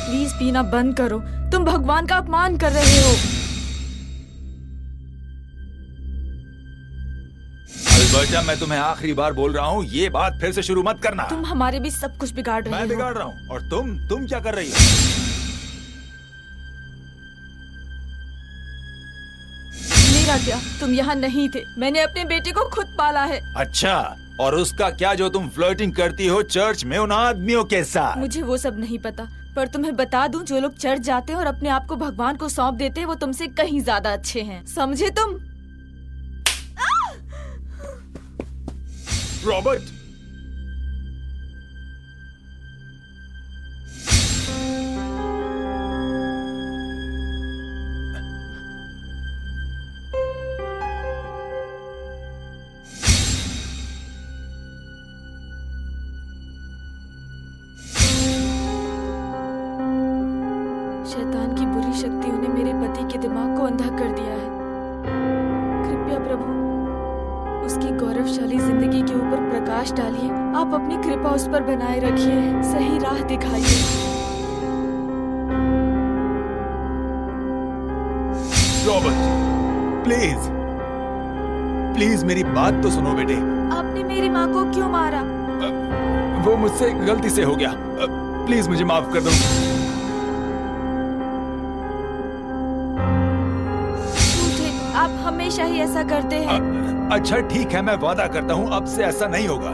Please पीना बंद करो। तुम भगवान का अपमान कर रहे हो। अल्बर्टा, मैं तुम्हें आखिरी बार बोल रहा हूँ, ये बात फिर से शुरू मत करना। तुम हमारे बीच सब कुछ बिगाड़ रहे हो। मैं बिगाड़ रहा हूँ? और तुम क्या कर रही हो? मेरा क्या, तुम यहाँ नहीं थे। मैंने अपने बेटे को खुद पाला है। अच्छा, और उसका क्या जो तुम फ्लर्टिंग करती हो चर्च में उन आदमियों के साथ? मुझे वो सब नहीं पता, पर तुम्हें बता दूं, जो लोग चर्च जाते हैं और अपने आप को भगवान को सौंप देते हैं, वो तुमसे कहीं ज्यादा अच्छे हैं। समझे तुम? रॉबर्ट! शैतान की बुरी शक्तियों ने मेरे पति के दिमाग को अंधा कर दिया है। कृपया प्रभु उसकी गौरवशाली जिंदगी के ऊपर प्रकाश डालिए। आप अपनी कृपा उस पर बनाए रखिए, सही राह दिखाइए। रॉबर्ट, प्लीज प्लीज मेरी बात तो सुनो बेटे। आपने मेरी माँ को क्यों मारा? वो मुझसे गलती से हो गया। प्लीज मुझे माफ कर दो। झूठे, आप हमेशा ही ऐसा करते हैं। अच्छा ठीक है, मैं वादा करता हूँ अब से ऐसा नहीं होगा।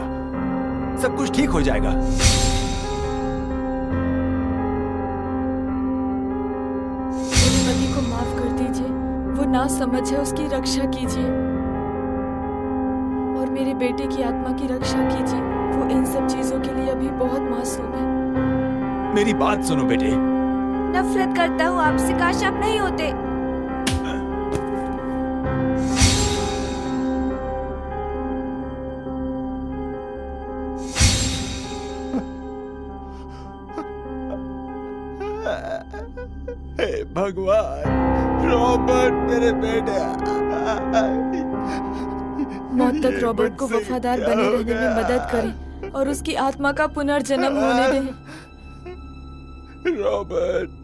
सब कुछ ठीक हो जाएगा। मेरे पति को माफ कर दीजिए, वो ना समझ है, उसकी रक्षा कीजिए। और मेरे बेटे की आत्मा की रक्षा कीजिए, वो इन सब चीजों के लिए अभी बहुत मासूम है। मेरी बात सुनो बेटे। नफरत करता हूँ आपसे, काश आप नहीं होते। हे भगवान, रॉबर्ट मेरे बेटे। मौत तक रॉबर्ट को वफादार बने रहने में मदद करें और उसकी आत्मा का पुनर्जन्म होने दें। रॉबर्ट।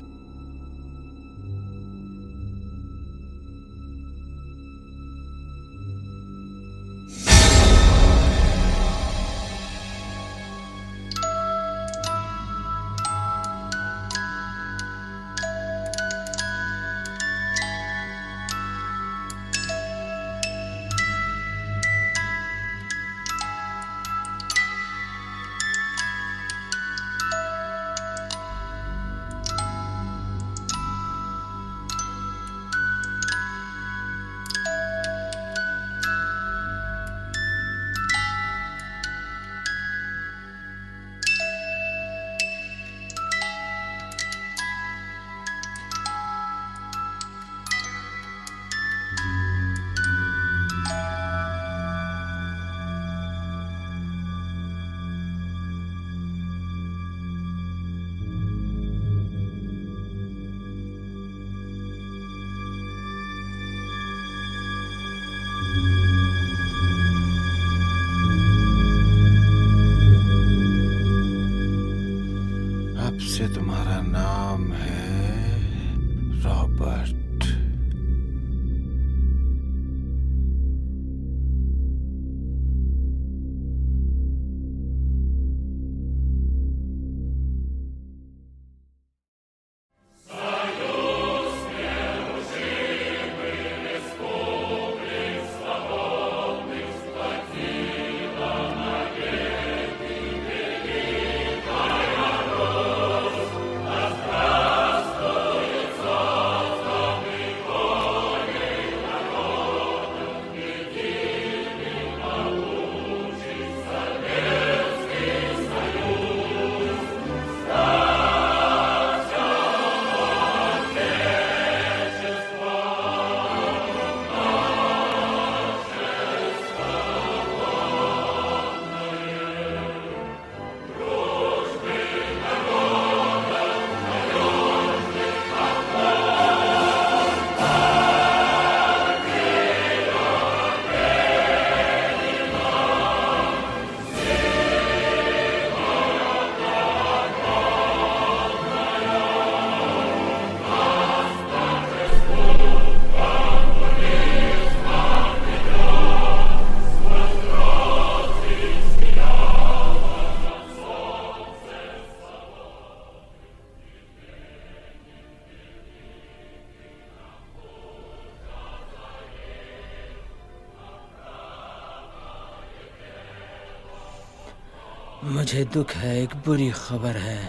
मुझे दुख है, एक बुरी खबर है।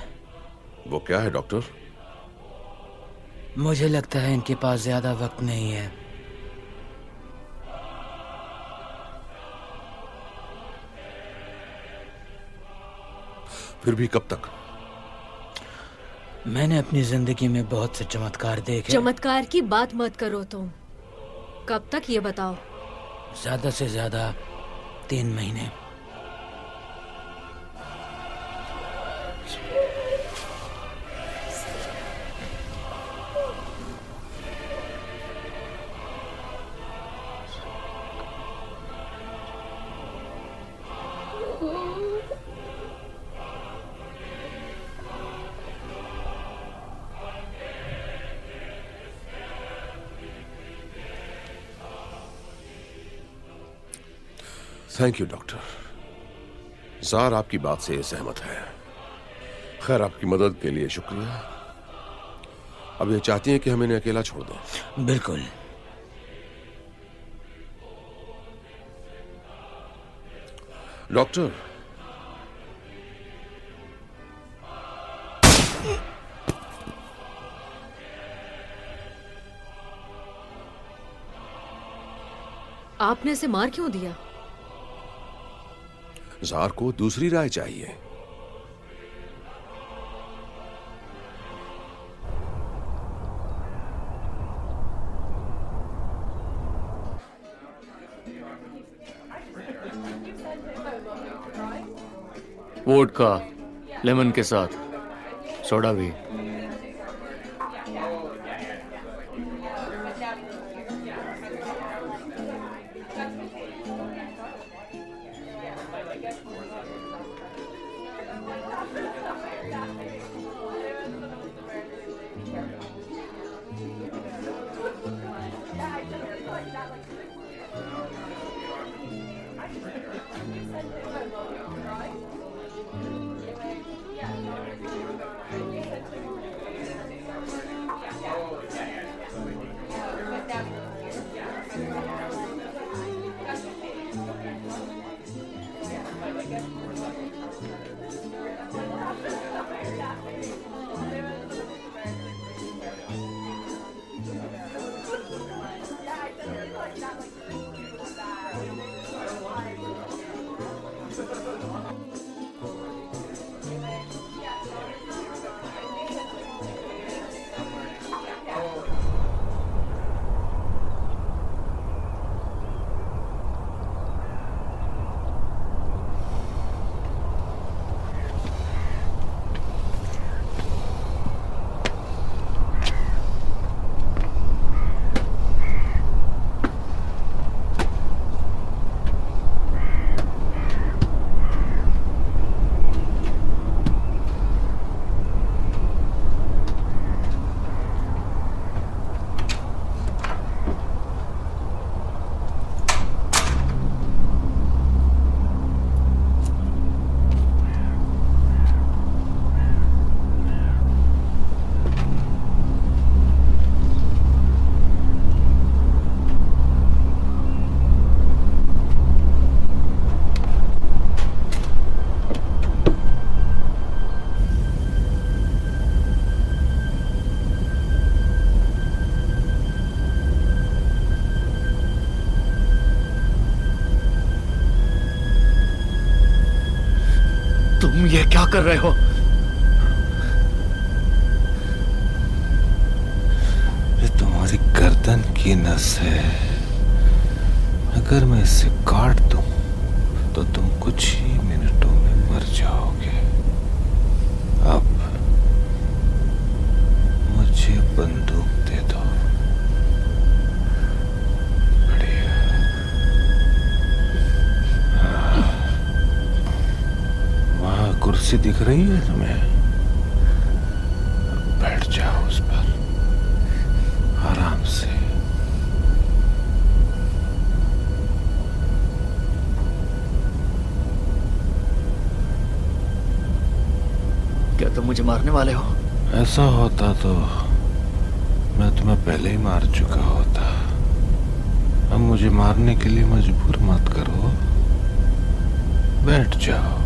वो क्या है डॉक्टर? मुझे लगता है इनके पास ज्यादा वक्त नहीं है। फिर भी कब तक? मैंने अपनी जिंदगी में बहुत से चमत्कार देखे। चमत्कार की बात मत करो तुम। कब तक ये बताओ? ज्यादा से ज्यादा 3 महीने। Thank you doctor. जार आपकी बात से सहमत है। खैर, आपकी मदद के लिए शुक्रिया। अब ये चाहती हैं कि हम इन्हें अकेला छोड़ दें? बिल्कुल। डॉक्टर, आपने इसे मार क्यों दिया? जार को दूसरी राय चाहिए। वोडका लेमन के साथ सोडा भी। तुम ये क्या कर रहे हो? ये तुम्हारी गर्दन की नस है। अगर मैं इसे काट दूं तो तुम कुछ ही मिनटों में मर जाओगे। अब मुझे बंदूक दे दो। बढ़िया। वहां कुर्सी दिख रही है तुम्हें? बैठ जाओ उस पर आराम से। क्या तुम मुझे मारने वाले हो? ऐसा होता तो मैं तुम्हें पहले ही मार चुका होता। अब मुझे मारने के लिए मजबूर मत करो। बैठ जाओ।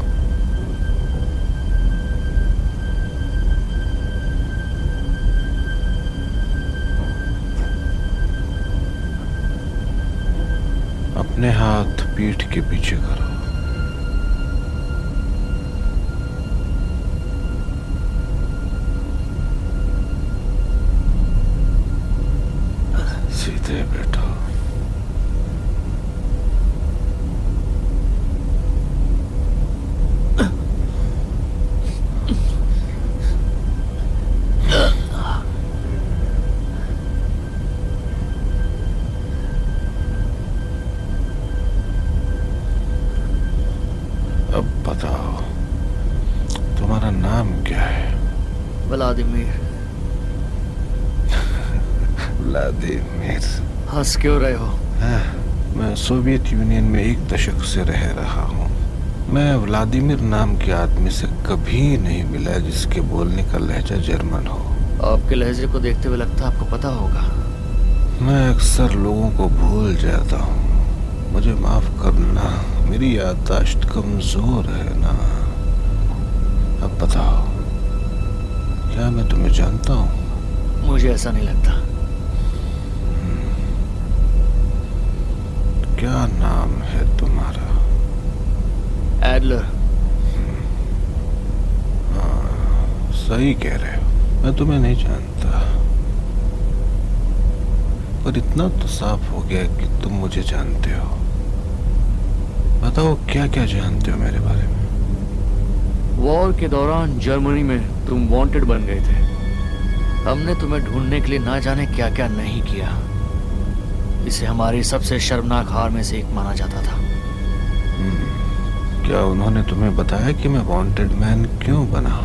अपने हाथ पीठ के पीछे करो। सीधे बैठो। अब बताओ, तुम्हारा नाम क्या है? व्लादिमीर। व्लादिमीर। हंस क्यों रहे हो? मैं सोवियत यूनियन में 1 दशक से रह रहा हूँ। मैं व्लादिमीर नाम के आदमी से कभी नहीं मिला जिसके बोलने का लहजा जर्मन हो। आपके लहजे को देखते हुए लगता आपको पता होगा। मैं अक्सर लोगों को भूल जाता हूँ, मुझे माफ करना, मेरी याददाश्त कमजोर है ना। अब बताओ, क्या मैं तुम्हें जानता हूँ? मुझे ऐसा नहीं लगता। क्या नाम है तुम्हारा? एडलर। सही कह रहे हो, मैं तुम्हें नहीं जानता, पर इतना तो साफ हो गया कि तुम मुझे जानते हो। बताओ, क्या क्या जानते हो मेरे बारे में? वॉर के दौरान जर्मनी में तुम वांटेड बन गए थे। हमने तुम्हें ढूंढने के लिए ना जाने क्या क्या नहीं किया। इसे हमारी सबसे शर्मनाक हार में से एक माना जाता था। क्या उन्होंने तुम्हें बताया कि मैं वांटेड मैन क्यों बना?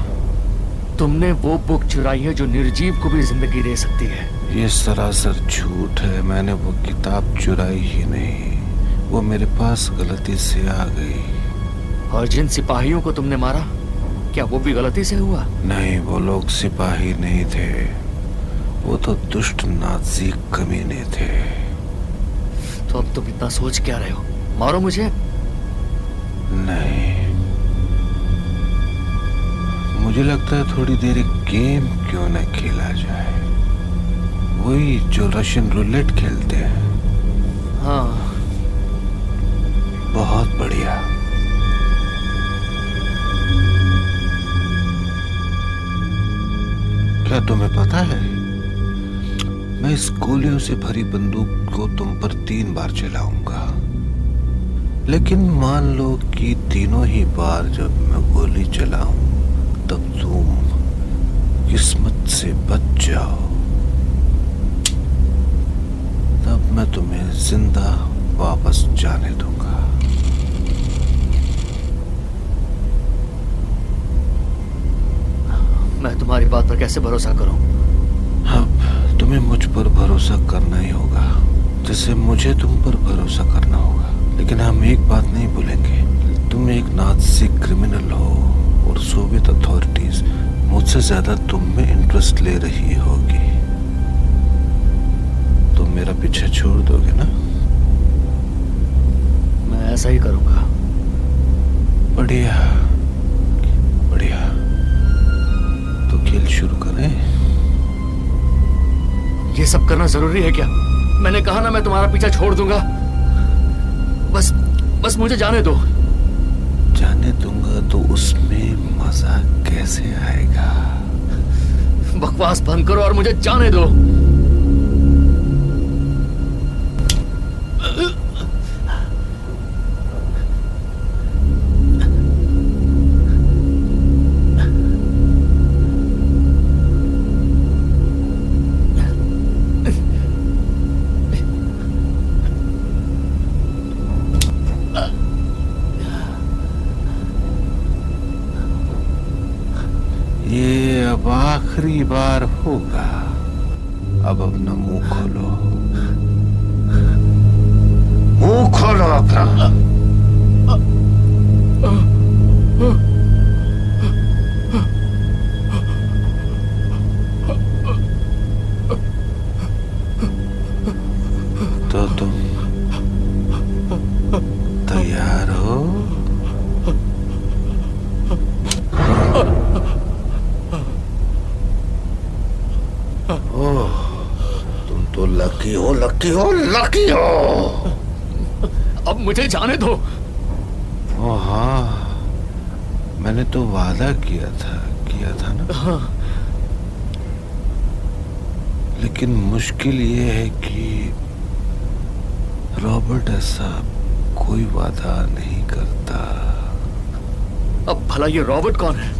तुमने वो बुक चुराई है जो निर्जीव को भी जिंदगी दे सकती है। ये सरासर झूठ है। मैंने वो किताब चुराई ही नहीं, वो मेरे पास गलती से आ गई। और जिन सिपाहियों को तुमने मारा, क्या वो भी गलती से हुआ? नहीं, वो लोग सिपाही नहीं थे, वो तो दुष्ट नाजी कमीने थे। तो अब तुम इतना सोच क्या रहे हो? मारो मुझे। नहीं, मुझे लगता है थोड़ी देर एक गेम क्यों न खेला जाए, वही जो रशियन रूलेट खेलते हैं। हाँ, बहुत बढ़िया। क्या तुम्हें पता है, मैं इस गोलियों से भरी बंदूक को तुम पर 3 बार चलाऊंगा, लेकिन मान लो कि तीनों ही बार जब मैं गोली चलाऊं तब तुम किस्मत से बच जाओ, तब मैं तुम्हें जिंदा वापस जाने दूंगा। मैं तुम्हारी बात पर कैसे भरोसा करूं? अब तुम्हें मुझ पर भरोसा करना ही होगा, जैसे मुझे तुम पर भरोसा करना होगा। लेकिन हम एक बात नहीं भूलेंगे, तुम एक नाज़ी क्रिमिनल हो और सोवियत अथॉरिटीज मुझसे ज्यादा तुम में इंटरेस्ट ले रही होगी। तुम मेरा पीछे छोड़ दोगे ना? मैं ऐसा ही करूंगा। बढ़िया बढ़िया, तो खेल शुरू करें। ये सब करना जरूरी है क्या? मैंने कहा ना, मैं तुम्हारा पीछा छोड़ दूंगा। बस मुझे जाने दो। जाने दूंगा तो उसमें मजा कैसे आएगा? बकवास बंद करो और मुझे जाने दो। ये अब आखिरी बार होगा। अब अपना मुंह खोलो, मुंह खोलो अपना। तो तुम तैयार हो? तुम तो लकी हो, लकी हो, लकी हो। अब मुझे जाने दो। ओ हाँ, मैंने तो वादा किया था ना। हाँ। लेकिन मुश्किल ये है कि रॉबर्ट ऐसा कोई वादा नहीं करता। अब भला ये रॉबर्ट कौन है?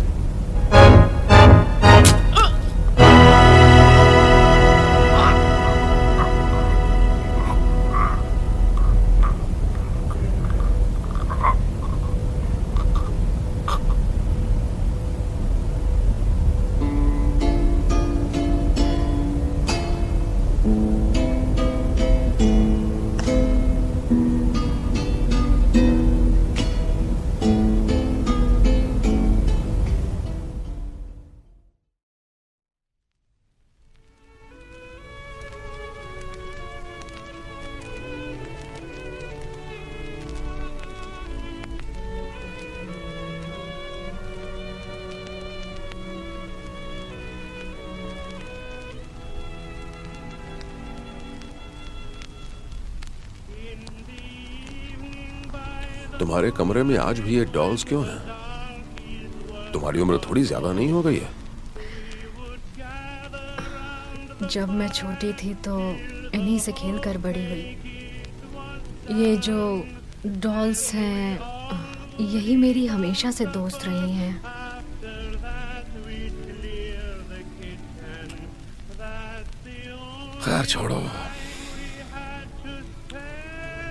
तुम्हारे कमरे में आज भी ये डॉल्स क्यों हैं? तुम्हारी उम्र थोड़ी ज्यादा नहीं हो गई है? जब मैं छोटी थी तो इन्हीं से खेल कर बड़ी हुई। ये जो डॉल्स हैं, यही मेरी हमेशा से दोस्त रही हैं। खैर छोड़ो,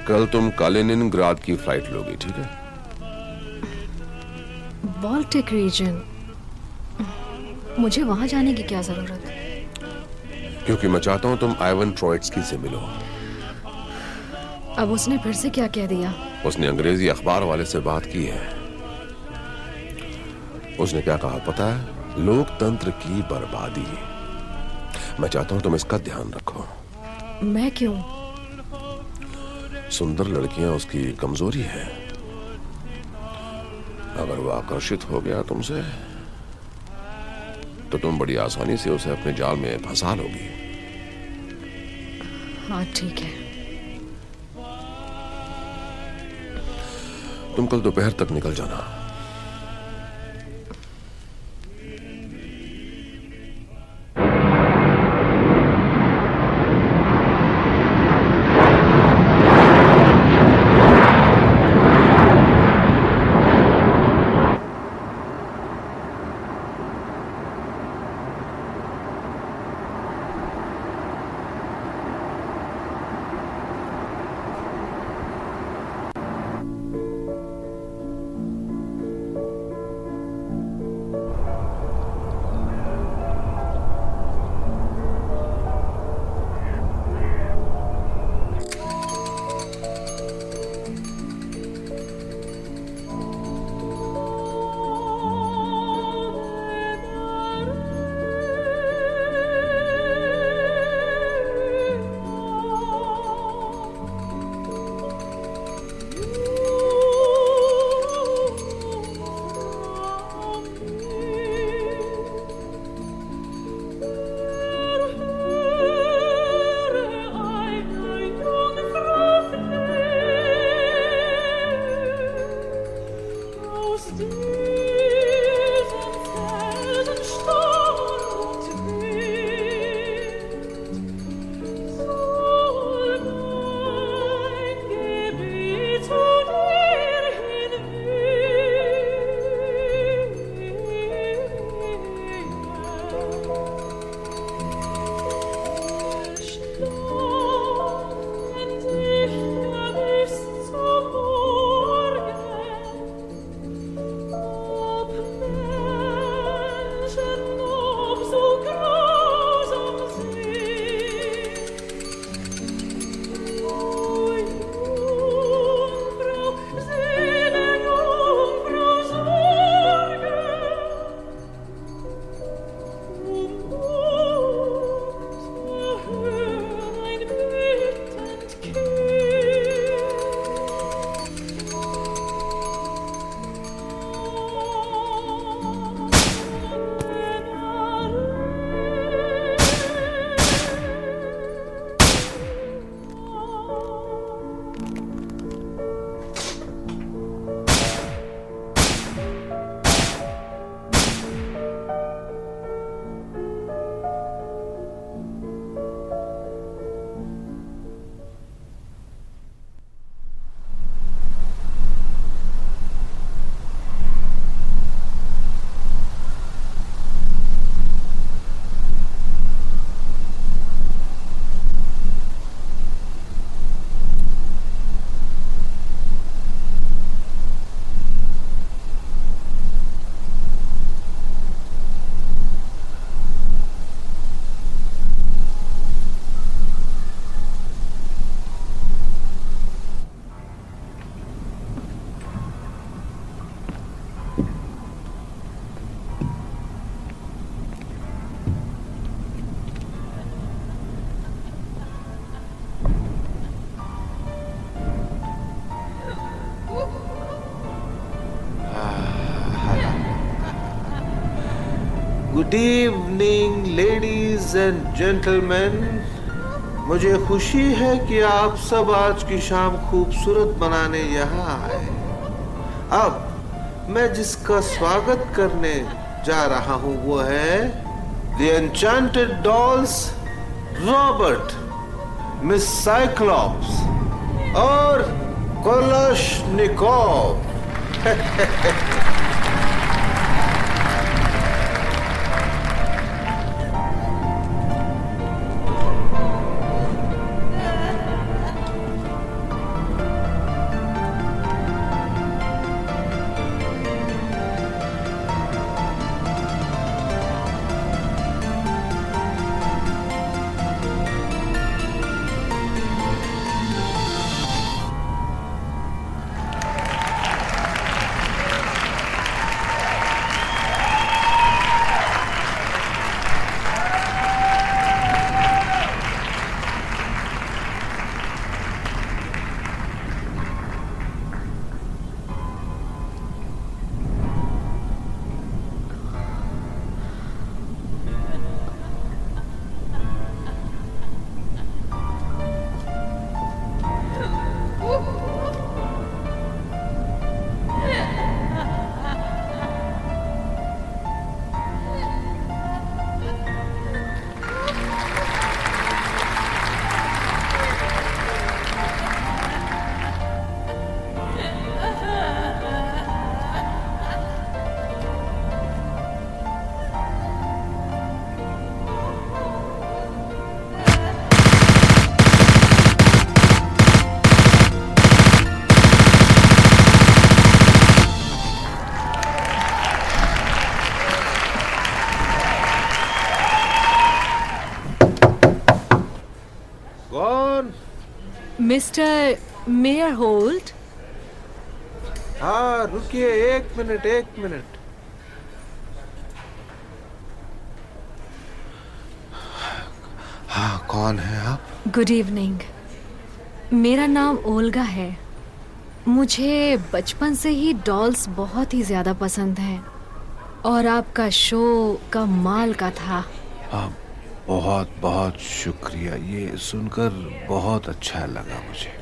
कल तुम कालिनिनग्राद की फ्लाइट लोगी, ठीक है? बाल्टिक रीजन, मुझे वहां जाने की क्या जरूरत है? क्योंकि मैं चाहता हूं तुम आइवन ट्रॉइट्स्की से मिलो। अब उसने फिर से क्या कह दिया? उसने अंग्रेजी अखबार वाले से बात की है। उसने क्या कहा पता है? लोकतंत्र की बर्बादी। मैं चाहता हूं तुम इसका ध्यान रखो। मैं क्यों? सुंदर लड़कियां उसकी कमजोरी है। अगर वो आकर्षित हो गया तुमसे तो तुम बड़ी आसानी से उसे अपने जाल में फंसा लोगी। हाँ ठीक है। तुम कल दोपहर तक निकल जाना। Good evening ladies and gentleman. मुझे खुशी है कि आप सब आज की शाम खूबसूरत बनाने यहाँ आए। अब मैं जिसका स्वागत करने जा रहा हूँ वो है the enchanted dolls, Robert, miss cyclops और कलशनिकोव। कौन? Mister mayor Holt. हाँ रुकिए, एक मिनट। हाँ, कौन है आप? Good evening. मेरा नाम ओल्गा है। मुझे बचपन से ही डॉल्स बहुत ही ज़्यादा पसंद हैं और आपका शो कमाल का था। बहुत बहुत शुक्रिया, ये सुनकर बहुत अच्छा लगा मुझे।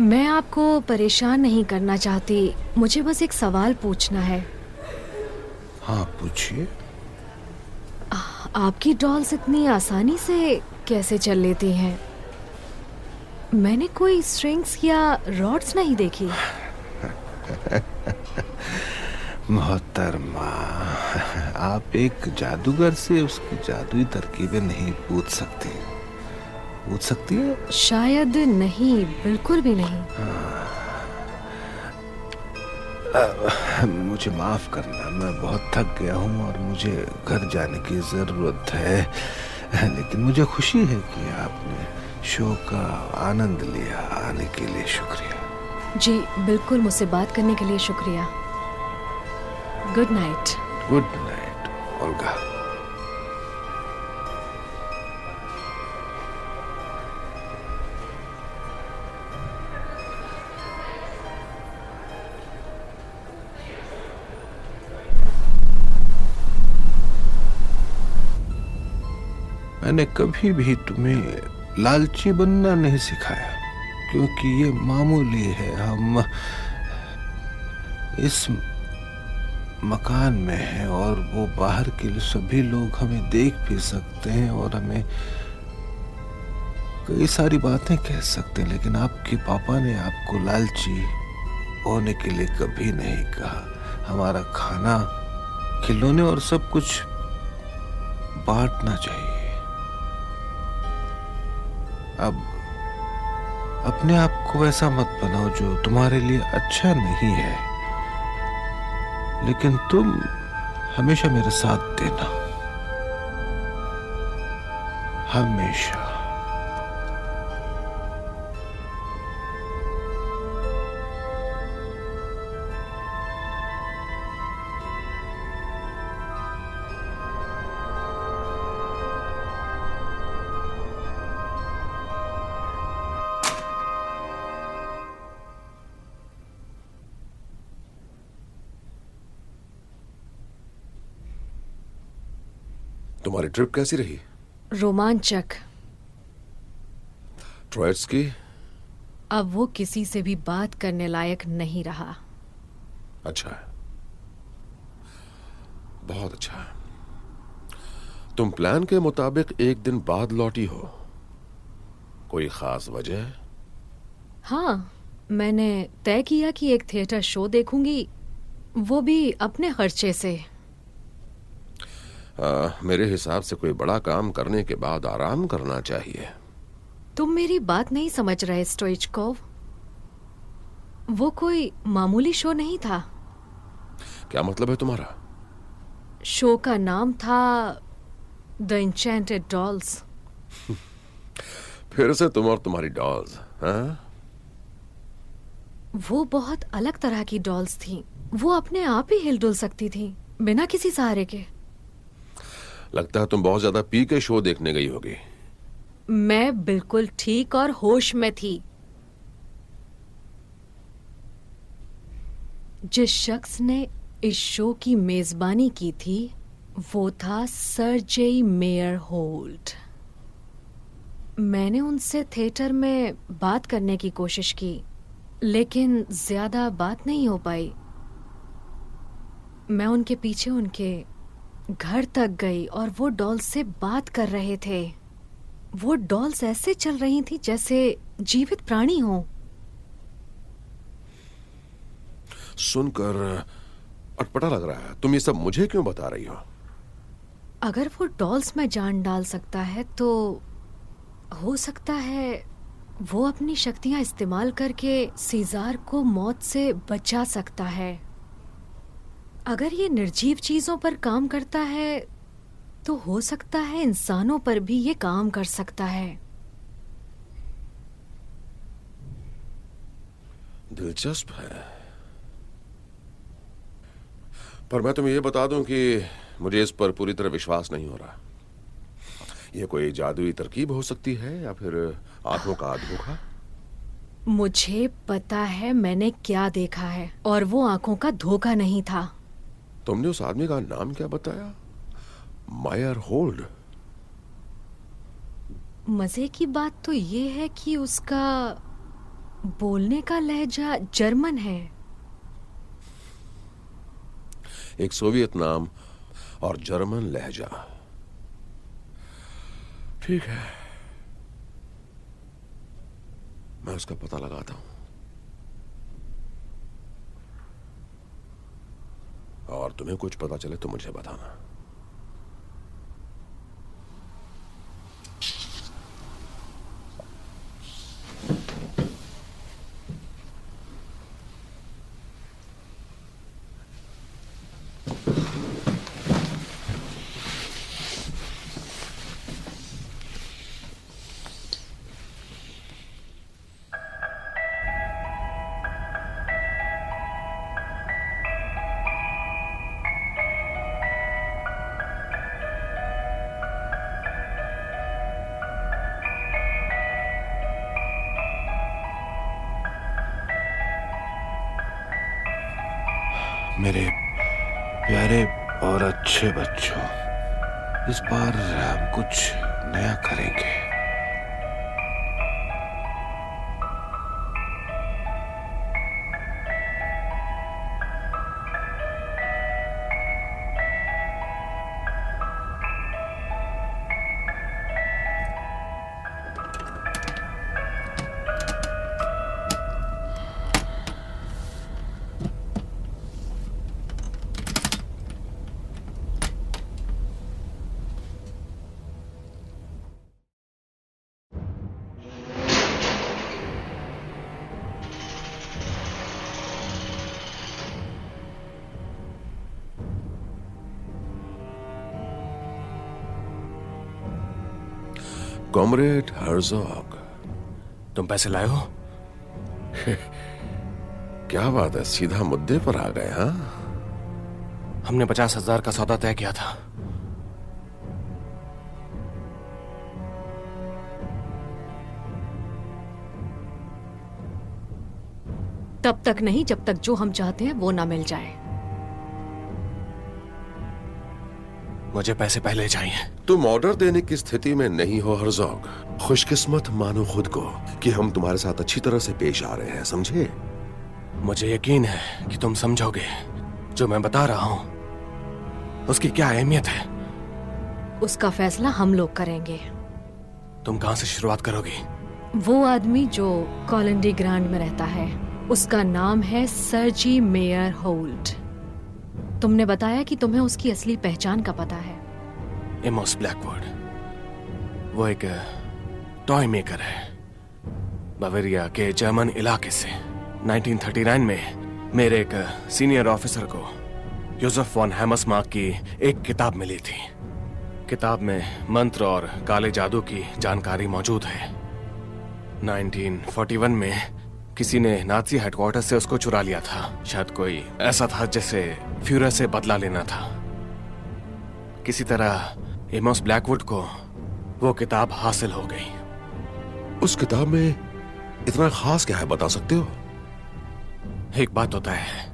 मैं आपको परेशान नहीं करना चाहती, मुझे बस एक सवाल पूछना है। हाँ पूछिए। आपकी डॉल्स इतनी आसानी से कैसे चल लेती हैं? मैंने कोई स्ट्रिंग्स या रॉड्स नहीं देखी। मोहतरमा, आप एक जादूगर से उसकी जादुई तरकीबें नहीं पूछ सकती। पूछ सकती है? शायद नहीं, बिल्कुल भी नहीं। मुझे माफ करना, मैं बहुत थक गया हूँ और मुझे घर जाने की जरूरत है। लेकिन मुझे खुशी है कि आपने शो का आनंद लिया। आने के लिए शुक्रिया। जी बिल्कुल, मुझसे बात करने के लिए शुक्रिया। Good night. Good night Olga. मैंने कभी भी तुम्हें लालची बनना नहीं सिखाया, क्योंकि ये मामूली है। हम इस मकान में हैं और वो बाहर के सभी लोग हमें देख भी सकते हैं और हमें कई सारी बातें कह सकते हैं, लेकिन आपके पापा ने आपको लालची होने के लिए कभी नहीं कहा। हमारा खाना, खिलौने और सब कुछ बांटना चाहिए। अब अपने आप को वैसा मत बनाओ जो तुम्हारे लिए अच्छा नहीं है, लेकिन तुम हमेशा मेरे साथ देना, हमेशा। तुम्हारी ट्रिप कैसी रही? रोमांचक। ट्रोयट्स्की? अब वो किसी से भी बात करने लायक नहीं रहा। अच्छा है, बहुत अच्छा है। तुम प्लान के मुताबिक एक दिन बाद लौटी हो, कोई खास वजह? हाँ, मैंने तय किया कि एक थिएटर शो देखूंगी, वो भी अपने खर्चे से। मेरे हिसाब से कोई बड़ा काम करने के बाद आराम करना चाहिए। तुम मेरी बात नहीं समझ रहे स्टोइचकोव। वो कोई मामूली शो नहीं था। क्या मतलब है तुम्हारा? शो का नाम था द इंचेंटेड डॉल्स। फिर से तुम और तुम्हारी डॉल्स, हाँ? वो बहुत अलग तरह की डॉल्स थीं। वो अपने आप ही हिलडुल सकती थीं, बिना किसी सहारे के। लगता है तुम बहुत ज्यादा पी के शो देखने गई होगी। मैं बिल्कुल ठीक और होश में थी। जिस शख्स ने इस शो की मेजबानी की थी वो था सर्जेई मेयर होल्ट। मैंने उनसे थिएटर में बात करने की कोशिश की, लेकिन ज्यादा बात नहीं हो पाई। मैं उनके पीछे उनके घर तक गई और वो डॉल्स से बात कर रहे थे। वो डॉल्स ऐसे चल रही थी जैसे जीवित प्राणी हो। सुनकर अटपटा लग रहा है। तुम ये सब मुझे क्यों बता रही हो? अगर वो डॉल्स में जान डाल सकता है तो हो सकता है वो अपनी शक्तियां इस्तेमाल करके सीजार को मौत से बचा सकता है। अगर ये निर्जीव चीजों पर काम करता है तो हो सकता है इंसानों पर भी ये काम कर सकता है। दिलचस्प है, पर मैं तुम्हें ये बता दूं कि मुझे इस पर पूरी तरह विश्वास नहीं हो रहा। यह कोई जादुई तरकीब हो सकती है या फिर आंखों का धोखा। मुझे पता है मैंने क्या देखा है, और वो आंखों का धोखा नहीं था। तुमने उस आदमी का नाम क्या बताया? मायर होल्ड। मजे की बात तो ये है कि उसका बोलने का लहजा जर्मन है। एक सोवियत नाम और जर्मन लहजा। ठीक है, मैं उसका पता लगाता हूं और तुम्हें कुछ पता चले तो मुझे बताना। मेरे प्यारे और अच्छे बच्चों, इस बार हम कुछ नया करेंगे। कॉमरेड हर्जॉग, तुम पैसे लाए हो? क्या बात है, सीधा मुद्दे पर आ गए। हाँ, हमने 50,000 का सौदा तय किया था। तब तक नहीं जब तक जो हम चाहते हैं वो ना मिल जाए। मुझे पैसे पहले चाहिए। तुम ऑर्डर देने की स्थिति में नहीं हो हरजोग। खुशकिस्मत मानो खुद को कि हम तुम्हारे साथ अच्छी तरह से पेश आ रहे हैं, समझे? मुझे यकीन है कि तुम समझोगे जो मैं बता रहा हूं उसकी क्या अहमियत है। उसका फैसला हम लोग करेंगे। तुम कहां से शुरुआत करोगी? वो आदमी जो कॉलोनी ग्रांड में रहता है, उसका नाम है सर्जी मेयर होल्ट। तुमने बताया कि तुम्हें उसकी असली पहचान का पता है। एमोस ब्लैकवुड, वो एक टॉय मेकर है बवेरिया के जर्मन इलाके से। 1939 में मेरे एक सीनियर ऑफिसर को योसेफ वॉन हैमर्समार्क की एक किताब मिली थी। किताब में मंत्र और काले जादू की जानकारी मौजूद है। 1941 में किसी ने नाजी हेडक्वार्टर से उसको चुरा लिया था। शायद कोई ऐसा था जैसे फ्यूरर से बदला लेना था। किसी तरह एमोस ब्लैकवुड को वो किताब हासिल हो गई। उस किताब में इतना खास क्या है, बता सकते हो? एक बात होता है,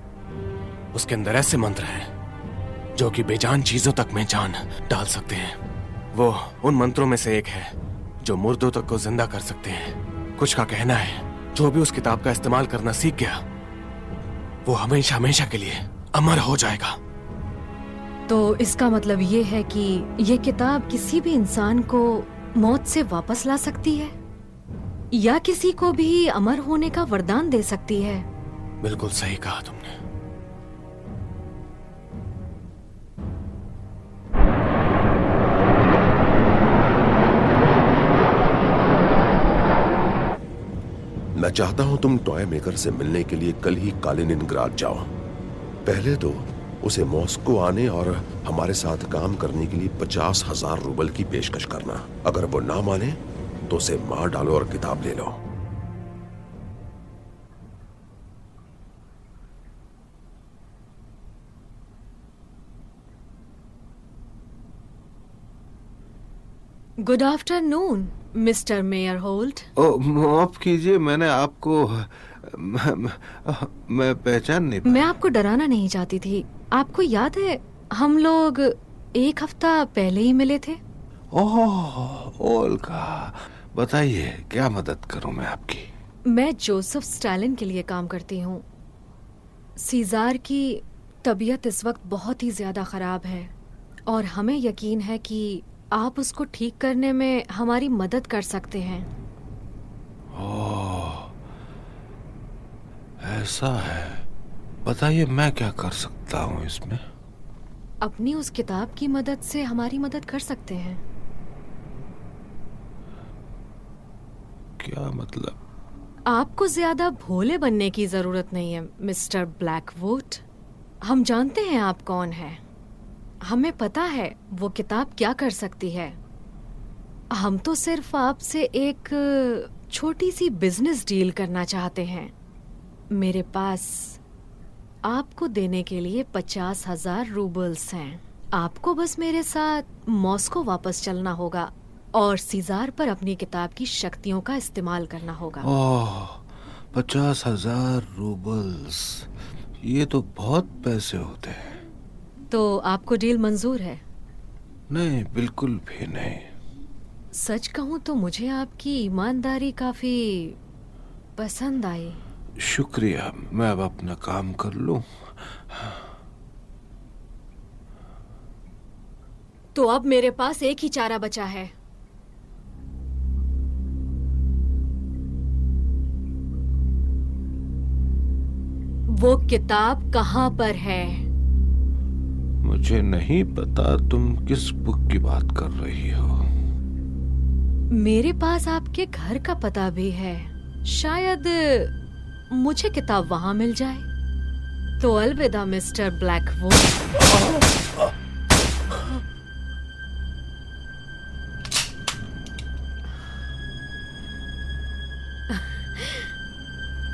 उसके अंदर ऐसे मंत्र हैं जो कि बेजान चीजों तक में जान डाल सकते हैं। वो उन मंत्रों में से एक है जो मुर्दों तक को जिंदा कर सकते हैं। कुछ का कहना है जो भी उस किताब का इस्तेमाल करना सीख गया वो हमेशा हमेशा के लिए अमर हो जाएगा। तो इसका मतलब ये है कि ये किताब किसी भी इंसान को मौत से वापस ला सकती है या किसी को भी अमर होने का वरदान दे सकती है। बिल्कुल सही कहा तुमने। मैं चाहता हूं तुम टॉय मेकर से मिलने के लिए कल ही कालिनिनग्राड जाओ। पहले तो उसे मॉस्को आने और हमारे साथ काम करने के लिए 50,000 रूबल की पेशकश करना। अगर वो ना माने तो उसे मार डालो और किताब ले लो। Good afternoon mister mayor Holt. ओ, माफ कीजिए, मैंने आपको मैं पहचान नहीं पाया। मैं आपको डराना नहीं चाहती थी। आपको याद है हम लोग एक हफ्ता पहले ही मिले थे? ओह, ओल्गा, बताइए क्या मदद करूं मैं आपकी? मैं जोसेफ स्टालिन के लिए काम करती हूँ। सीजार की तबीयत इस वक्त बहुत ही ज्यादा खराब है और हमें यकीन है कि आप उसको ठीक करने में हमारी मदद कर सकते हैं। ओह, ऐसा है। बताइए मैं क्या कर सकता हूँ इसमें? अपनी उस किताब की मदद से हमारी मदद कर सकते हैं। क्या मतलब? आपको ज्यादा भोले बनने की जरूरत नहीं है मिस्टर ब्लैकवुड। हम जानते हैं आप कौन हैं। हमें पता है वो किताब क्या कर सकती है। हम तो सिर्फ आपसे एक छोटी सी बिजनेस डील करना चाहते हैं। मेरे पास आपको देने के लिए 50,000 रूबल्स हैं। आपको बस मेरे साथ मॉस्को वापस चलना होगा और सीजार पर अपनी किताब की शक्तियों का इस्तेमाल करना होगा। ओह, 50,000 रूबल्स, ये तो बहुत पैसे होते हैं। तो आपको डील मंजूर है? नहीं, बिल्कुल भी नहीं। सच कहूँ तो मुझे आपकी ईमानदारी काफी पसंद आई। शुक्रिया, मैं अब अपना काम कर लूं। तो अब मेरे पास एक ही चारा बचा है। वो किताब कहाँ पर है? मुझे नहीं पता तुम किस बुक की बात कर रही हो। मेरे पास आपके घर का पता भी है। शायद मुझे किताब वहां मिल जाए। तो अलविदा मिस्टर ब्लैकवुड।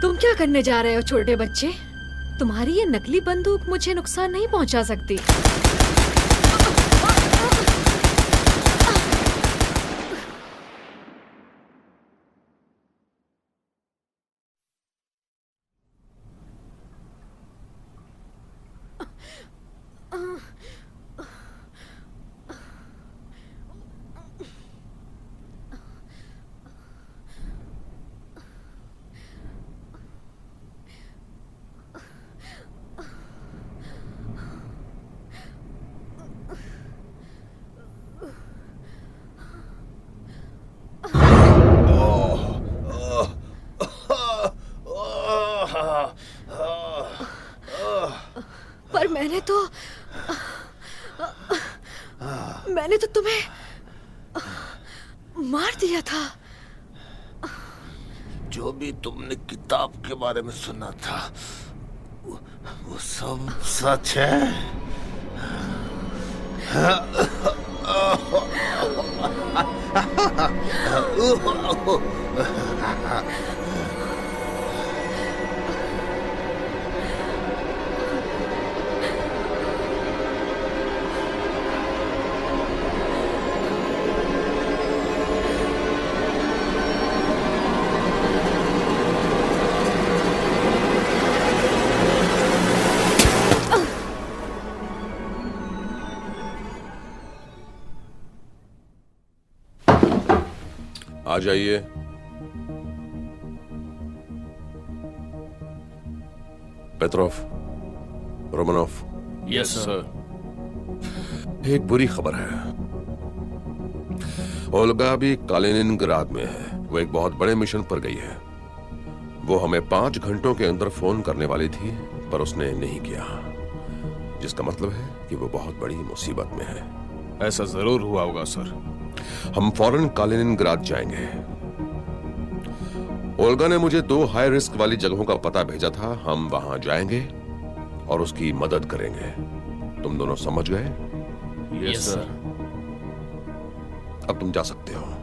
तुम क्या करने जा रहे हो छोटे बच्चे? तुम्हारी ये नकली बंदूक मुझे नुकसान नहीं पहुंचा सकती। पर मैंने तो तुम्हें मार दिया था। जो भी तुमने किताब के बारे में सुना था वो सब सच है। आ जाइए। पेट्रोव, रोमानोव, यस सर। एक बुरी खबर है। ओल्गा भी कालिनिनग्राद में है। वो एक बहुत बड़े मिशन पर गई है। वो हमें 5 घंटों के अंदर फोन करने वाली थी, पर उसने नहीं किया, जिसका मतलब है कि वो बहुत बड़ी मुसीबत में है। ऐसा जरूर हुआ होगा सर। हम फौरन कालिनिनग्राद जाएंगे। ओल्गा ने मुझे 2 हाई रिस्क वाली जगहों का पता भेजा था। हम वहां जाएंगे और उसकी मदद करेंगे। तुम दोनों समझ गए? Yes sir. अब तुम जा सकते हो।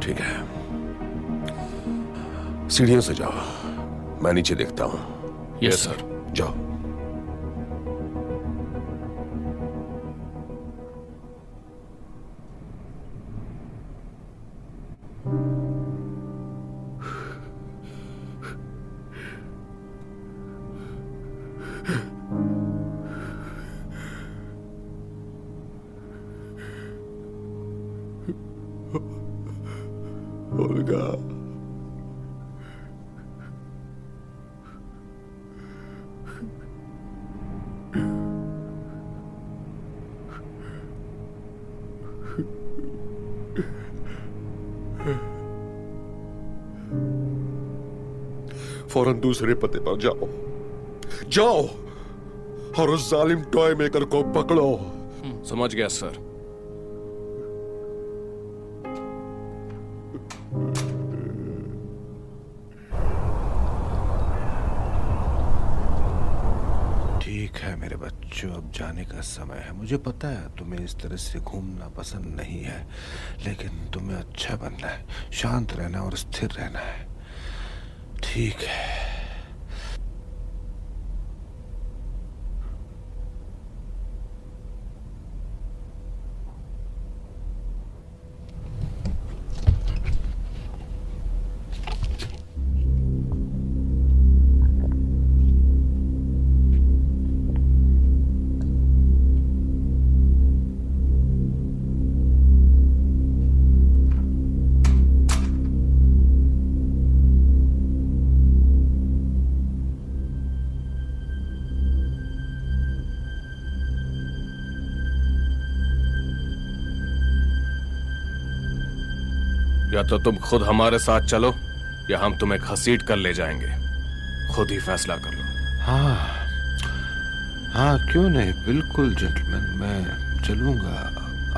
ठीक है, सीढ़ियों से जाओ, मैं नीचे देखता हूं। Yes sir. जाओ। ओल्गा, फौरन दूसरे पते पर जाओ। जाओ और उस जालिम टॉय मेकर को पकड़ो। समझ गया सर। ठीक है मेरे बच्चों, अब जाने का समय है। मुझे पता है तुम्हें इस तरह से घूमना पसंद नहीं है, लेकिन तुम्हें अच्छा बनना है, शांत रहना और स्थिर रहना है। ठीक है। या तो तुम खुद हमारे साथ चलो या हम तुम्हें घसीट कर ले जाएंगे। खुद ही फैसला कर लो। हाँ हाँ, क्यों नहीं, बिल्कुल जेंटलमैन, मैं चलूंगा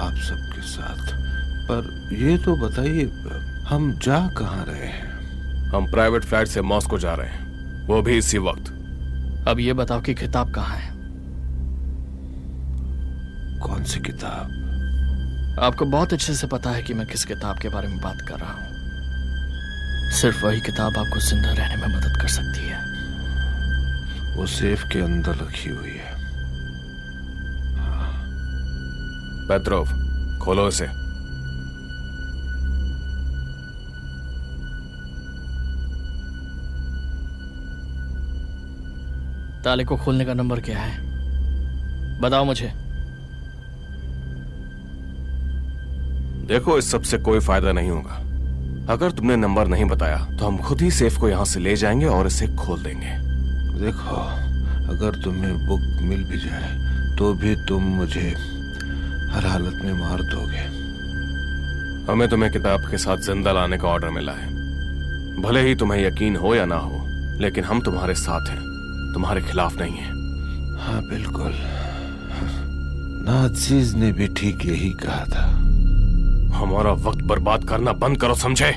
आप सबके साथ। पर ये तो बताइए, हम जा कहाँ रहे हैं? हम प्राइवेट फ्लाइट से मॉस्को जा रहे हैं, वो भी इसी वक्त। अब ये बताओ कि किताब कहाँ है? कौन सी किताब? आपको बहुत अच्छे से पता है कि मैं किस किताब के बारे में बात कर रहा हूँ। सिर्फ वही किताब आपको जिंदा रहने में मदद कर सकती है। वो सेफ के अंदर रखी हुई है। पेट्रोव, खोलो इसे। ताले को खोलने का नंबर क्या है? बताओ मुझे। देखो, इस सब से कोई फायदा नहीं होगा। अगर तुमने नंबर नहीं बताया तो हम खुद ही सेफ को यहाँ से ले जाएंगे और इसे खोल देंगे। देखो, अगर तुम्हें बुक मिल भी जाए तो भी तुम मुझे हर हालत में मार दोगे। हमें तुम्हें किताब के साथ जिंदा लाने का ऑर्डर मिला है। भले ही तुम्हें यकीन हो या ना हो, लेकिन हम तुम्हारे साथ हैं, तुम्हारे खिलाफ नहीं हैं। हाँ बिल्कुल, नाज़ीज ने भी ठीक यही कहा था। हमारा वक्त बर्बाद करना बंद करो, समझे?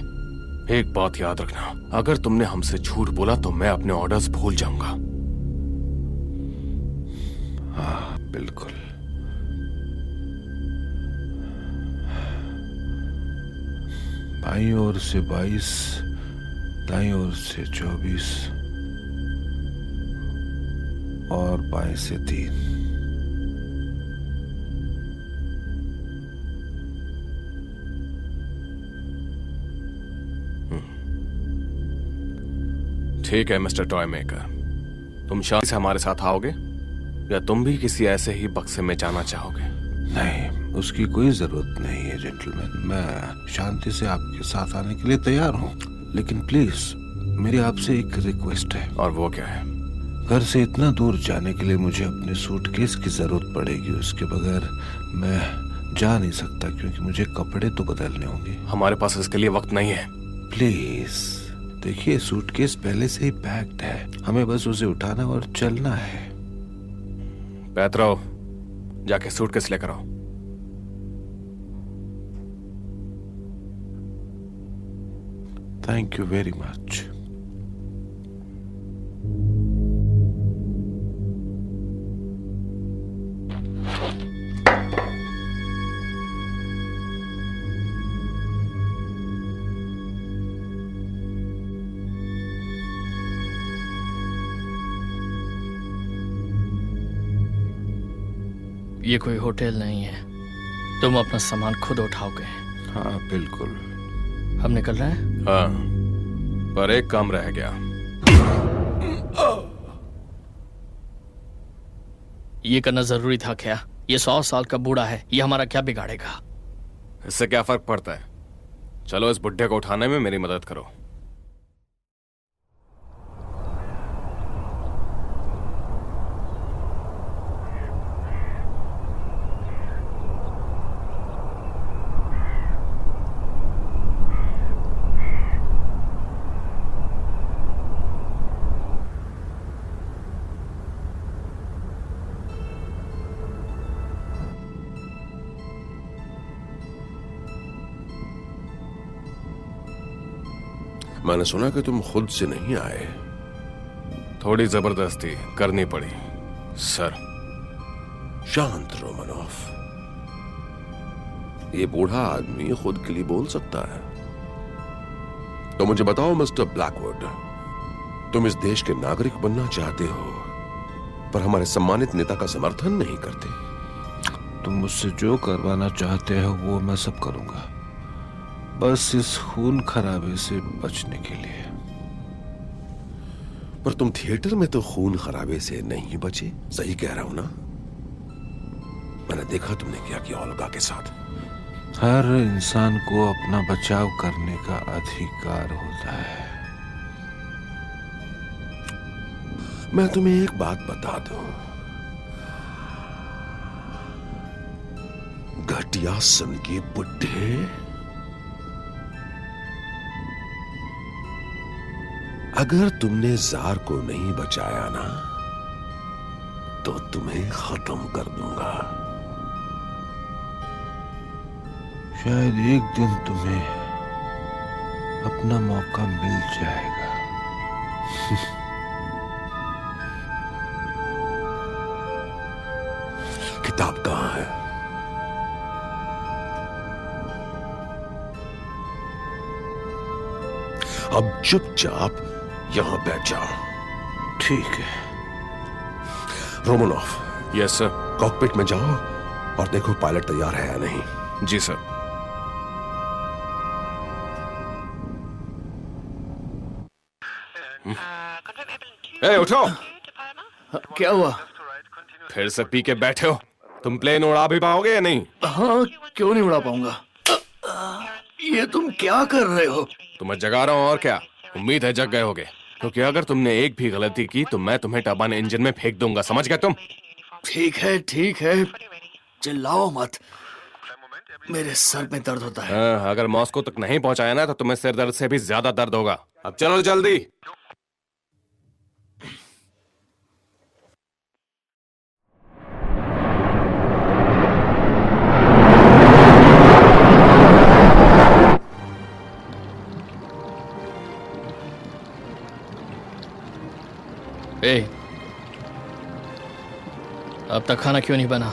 एक बात याद रखना, अगर तुमने हमसे झूठ बोला तो मैं अपने ऑर्डर्स भूल जाऊंगा। हाँ बिल्कुल। बाईं ओर से 22, दाईं ओर से 24 और बाएं से 3। ठीक है मिस्टर टॉय मेकर, तुम शांति से हमारे साथ आओगे या तुम भी किसी ऐसे ही बक्से में जाना चाहोगे? नहीं, उसकी कोई जरूरत नहीं है जेंटलमैन। मैं शांति से आपके साथ आने के लिए तैयार हूँ, लेकिन प्लीज मेरी आपसे एक रिक्वेस्ट है। और वो क्या है? घर से इतना दूर जाने के लिए मुझे अपने सूटकेस की जरूरत पड़ेगी। उसके बगैर मैं जा नहीं सकता, क्योंकि मुझे कपड़े तो बदलने होंगे। हमारे पास इसके लिए वक्त नहीं है। प्लीज देखिए, सूटकेस पहले से ही पैक्ड है, हमें बस उसे उठाना और चलना है। पैतरो, जाके सूटकेस लेकर आओ। Thank you very much. ये कोई होटल नहीं है, तुम अपना सामान खुद उठाओगे। हाँ बिल्कुल। हम निकल रहे हैं। हाँ, पर एक काम रह गया। ये करना जरूरी था क्या? ये 100 साल का बूढ़ा है, ये हमारा क्या बिगाड़ेगा? इससे क्या फर्क पड़ता है? चलो इस बुड्ढे को उठाने में मेरी मदद करो। मैंने सुना कि तुम खुद से नहीं आए। थोड़ी जबरदस्ती करनी पड़ी सर। शांत रोमनोफ, ये बूढ़ा आदमी खुद के लिए बोल सकता है। तो मुझे बताओ मिस्टर ब्लैकवुड, तुम इस देश के नागरिक बनना चाहते हो, पर हमारे सम्मानित नेता का समर्थन नहीं करते। तुम मुझसे जो करवाना चाहते हो वो मैं सब करूंगा, बस इस खून खराबे से बचने के लिए। पर तुम थिएटर में तो खून खराबे से नहीं बचे, सही कह रहा हूं ना? मैंने देखा तुमने क्या किया ओल्गा के साथ। हर इंसान को अपना बचाव करने का अधिकार होता है। मैं तुम्हें एक बात बता दूं, घटिया सन के बुड्ढे, अगर तुमने जार को नहीं बचाया ना, तो तुम्हें खत्म कर दूंगा। शायद एक दिन तुम्हें अपना मौका मिल जाएगा। किताब कहां है? अब चुपचाप यहां बैठ जाओ। ठीक है। रोमनोफ, यस सर। कॉकपिट में जाओ और देखो पायलट तैयार है या नहीं। जी सर। ए, उठो। क्या हुआ? फिर से पी के बैठे हो? तुम प्लेन उड़ा भी पाओगे या नहीं? हाँ, क्यों नहीं उड़ा पाऊंगा? ये तुम क्या कर रहे हो? तो मैं जगा रहा हूँ और क्या। उम्मीद है जग गए होगे, क्योंकि अगर तुमने एक भी गलती की तो मैं तुम्हें टर्बाइन इंजन में फेंक दूंगा, समझ गए तुम? ठीक है, चिल्लाओ मत, मेरे सर में दर्द होता है। अगर मॉस्को तक नहीं पहुंचाया ना तो तुम्हें सिर दर्द से भी ज्यादा दर्द होगा। अब चलो जल्दी। ए, अब तक खाना क्यों नहीं बना?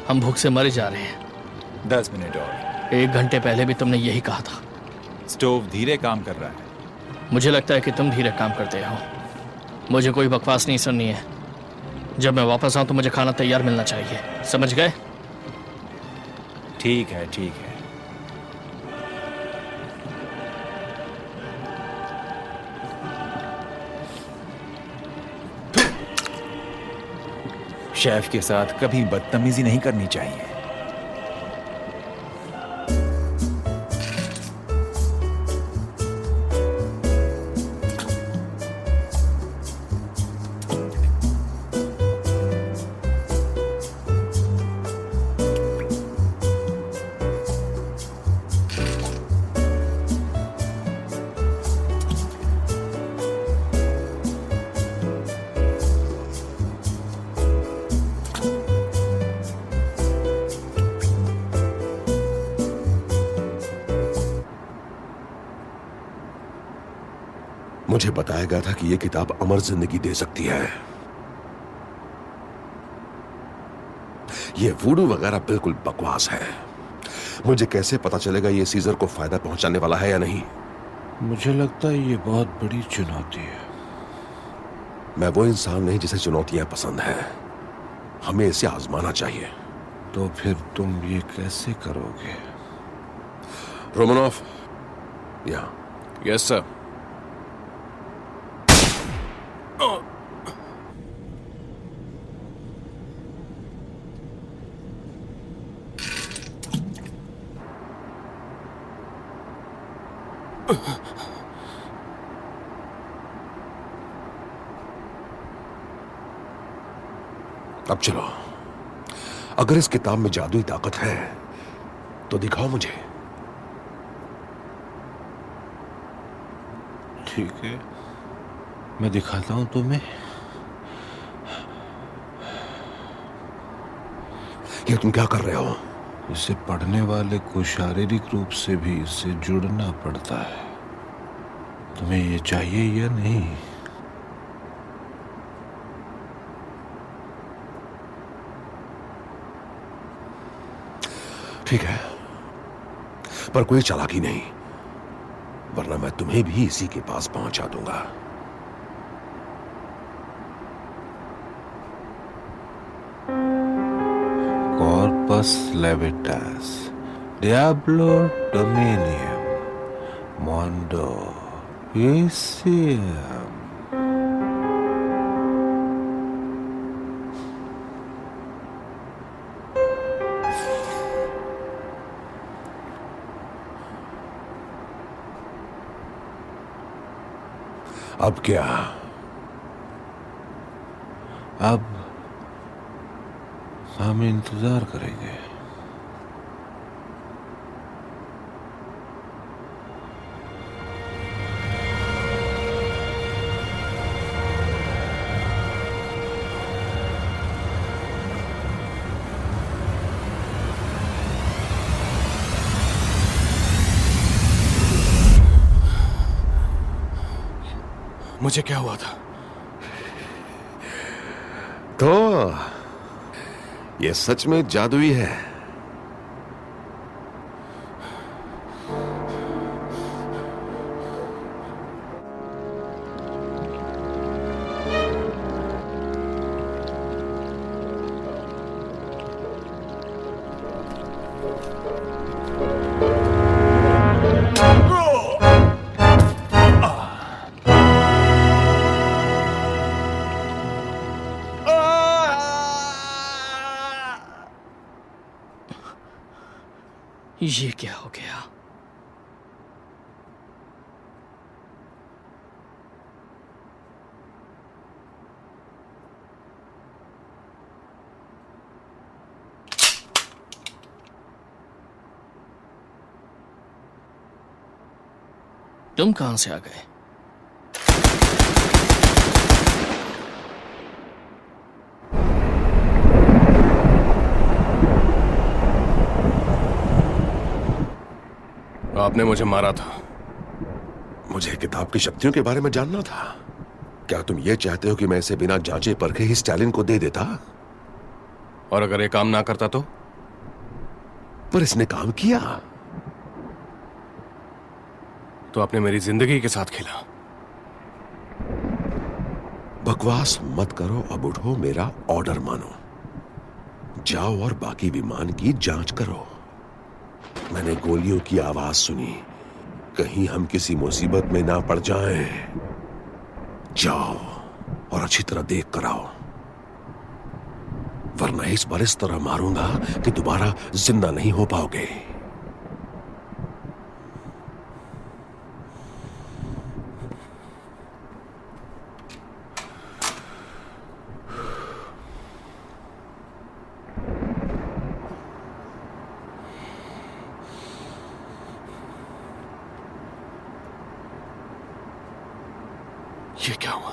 हम भूख से मर जा रहे हैं। 10 मिनट और। 1 घंटे पहले भी तुमने यही कहा था। स्टोव धीरे काम कर रहा है। मुझे लगता है कि तुम धीरे काम करते हो। मुझे कोई बकवास नहीं सुननी है। जब मैं वापस आऊं तो मुझे खाना तैयार मिलना चाहिए, समझ गए? ठीक है, ठीक है। शेफ के साथ कभी बदतमीजी नहीं करनी चाहिए। मुझे बताया गया था कि यह किताब अमर जिंदगी दे सकती है। यह वुडू वगैरह बिल्कुल बकवास है। मुझे कैसे पता चलेगा यह सीजर को फायदा पहुंचाने वाला है या नहीं? मुझे लगता है ये बहुत बड़ी चुनौती है। मैं वो इंसान नहीं जिसे चुनौतियां पसंद है। हमें इसे आजमाना चाहिए। तो फिर तुम ये कैसे करोगे? रोमनॉफ, या यस सर। अब चलो, अगर इस किताब में जादुई ताकत है तो दिखाओ मुझे। ठीक है, मैं दिखाता हूं तुम्हें। ये तुम क्या कर रहे हो? इसे पढ़ने वाले को शारीरिक रूप से भी इससे जुड़ना पड़ता है। तुम्हें ये चाहिए या नहीं? ठीक है, पर कोई चालाकी नहीं, वरना मैं तुम्हें भी इसी के पास पहुंचा दूंगा। कॉर्पस लेविटास, डियाब्लो डोमिनियम, मोंडो एसियम। अब क्या? अब हम इंतजार करेंगे। मुझे क्या हुआ था? तो ये सच में जादुई है। ये क्या हो गया? तुम कहां से आ गए? आपने मुझे मारा था। मुझे किताब की शक्तियों के बारे में जानना था। क्या तुम ये चाहते हो कि मैं इसे बिना जांचे परखे ही स्टालिन को दे देता? और अगर ये काम ना करता तो? पर इसने काम किया। तो आपने मेरी जिंदगी के साथ खेला। बकवास मत करो, अब उठो, मेरा ऑर्डर मानो। जाओ और बाकी विमान की जांच करो। मैंने गोलियों की आवाज सुनी, कहीं हम किसी मुसीबत में ना पड़ जाएं। जाओ और अच्छी तरह देख कर आओ, वरना इस बार इस तरह मारूंगा कि दोबारा जिंदा नहीं हो पाओगे। ये क्या हुआ?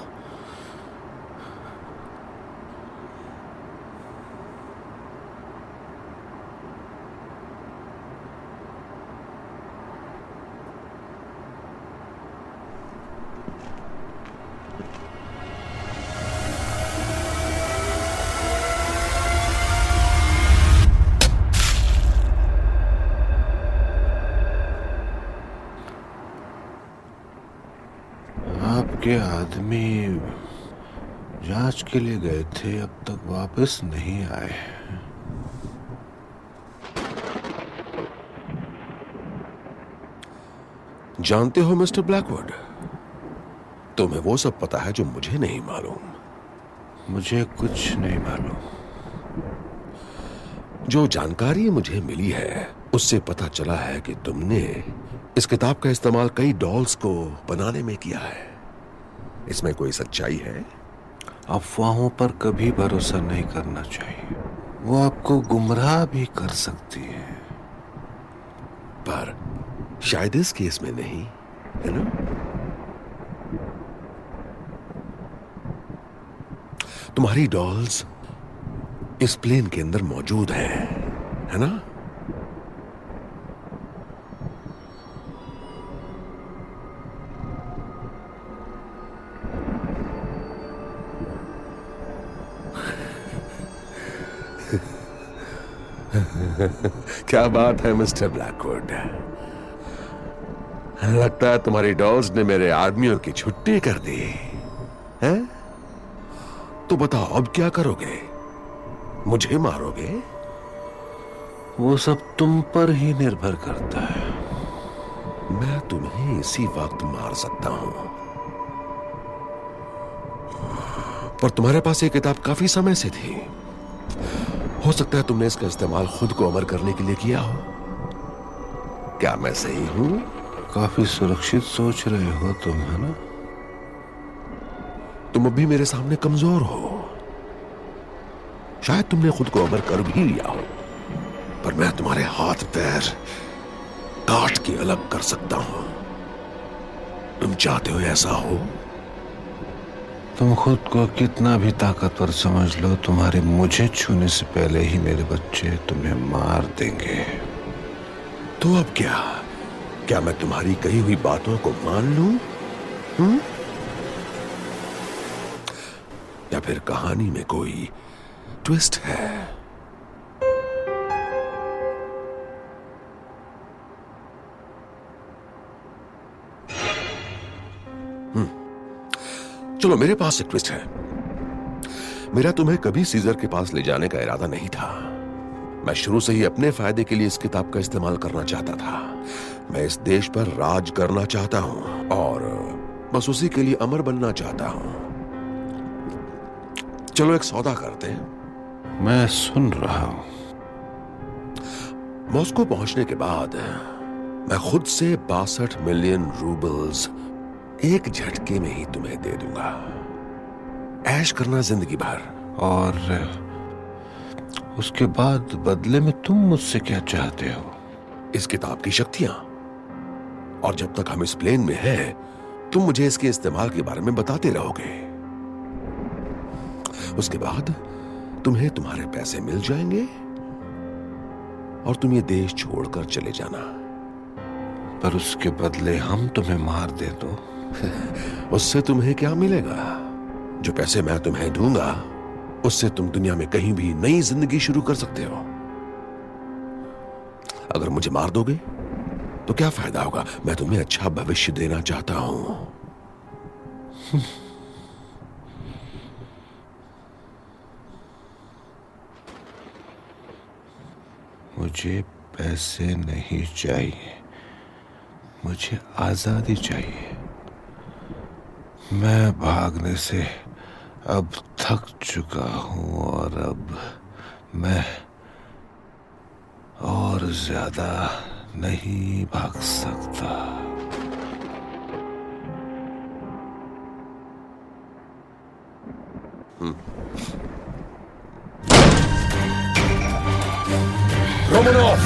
आपके आदमी जांच के लिए गए थे, अब तक वापस नहीं आए। जानते हो मिस्टर ब्लैकवुड, तुम्हें वो सब पता है जो मुझे नहीं मालूम। मुझे कुछ नहीं मालूम। जो जानकारी मुझे मिली है उससे पता चला है कि तुमने इस किताब का इस्तेमाल कई डॉल्स को बनाने में किया है। इसमें कोई सच्चाई है? अफवाहों पर कभी भरोसा नहीं करना चाहिए, वो आपको गुमराह भी कर सकती है। पर शायद इस केस में नहीं, है ना? तुम्हारी डॉल्स इस प्लेन के अंदर मौजूद है ना? क्या बात है मिस्टर ब्लैकवुड, लगता है तुम्हारी डॉल्स ने मेरे आदमियों की छुट्टी कर दी है? तो बताओ अब क्या करोगे? मुझे मारोगे? वो सब तुम पर ही निर्भर करता है। मैं तुम्हें इसी वक्त मार सकता हूं, पर तुम्हारे पास ये किताब काफी समय से थी। हो सकता है तुमने इसका इस्तेमाल खुद को अमर करने के लिए किया हो। क्या मैं सही हूं? काफी सुरक्षित सोच रहे हो तुम, है ना? तुम अभी मेरे सामने कमजोर हो। शायद तुमने खुद को अमर कर भी लिया हो, पर मैं तुम्हारे हाथ पैर काट के अलग कर सकता हूं। तुम चाहते हो ऐसा हो? तुम खुद को कितना भी ताकतवर समझ लो, तुम्हारे मुझे छूने से पहले ही मेरे बच्चे तुम्हें मार देंगे। तो अब क्या? क्या मैं तुम्हारी कही हुई बातों को मान लूं? या फिर कहानी में कोई ट्विस्ट है? चलो, मेरे पास एक ट्विस्ट है। मेरा तुम्हें कभी सीजर के पास ले जाने का इरादा नहीं था। मैं शुरू से ही अपने फायदे के लिए इस किताब का इस्तेमाल करना चाहता था। मैं इस देश पर राज करना चाहता हूं और बस उसी के लिए अमर बनना चाहता हूं। चलो एक सौदा करते हैं। मैं सुन रहा हूं। मॉस्को पहुंचने के बाद मैं खुद से 62 मिलियन रूबल्स एक झटके में ही तुम्हें दे दूंगा। ऐश करना जिंदगी भर। और उसके बाद बदले में तुम मुझसे क्या चाहते हो? इस किताब की शक्तियां और जब तक हम इस प्लेन में हैं, तुम मुझे इसके इस्तेमाल के बारे में बताते रहोगे। उसके बाद तुम्हें तुम्हारे पैसे मिल जाएंगे और तुम ये देश छोड़कर चले जाना। पर उसके बदले हम तुम्हें मार दे तो? उससे तुम्हें क्या मिलेगा? जो पैसे मैं तुम्हें दूंगा उससे तुम दुनिया में कहीं भी नई जिंदगी शुरू कर सकते हो। अगर मुझे मार दोगे तो क्या फायदा होगा? मैं तुम्हें अच्छा भविष्य देना चाहता हूं। मुझे पैसे नहीं चाहिए, मुझे आजादी चाहिए। मैं भागने से अब थक चुका हूं और अब मैं और ज्यादा नहीं भाग सकता। रोमनोव!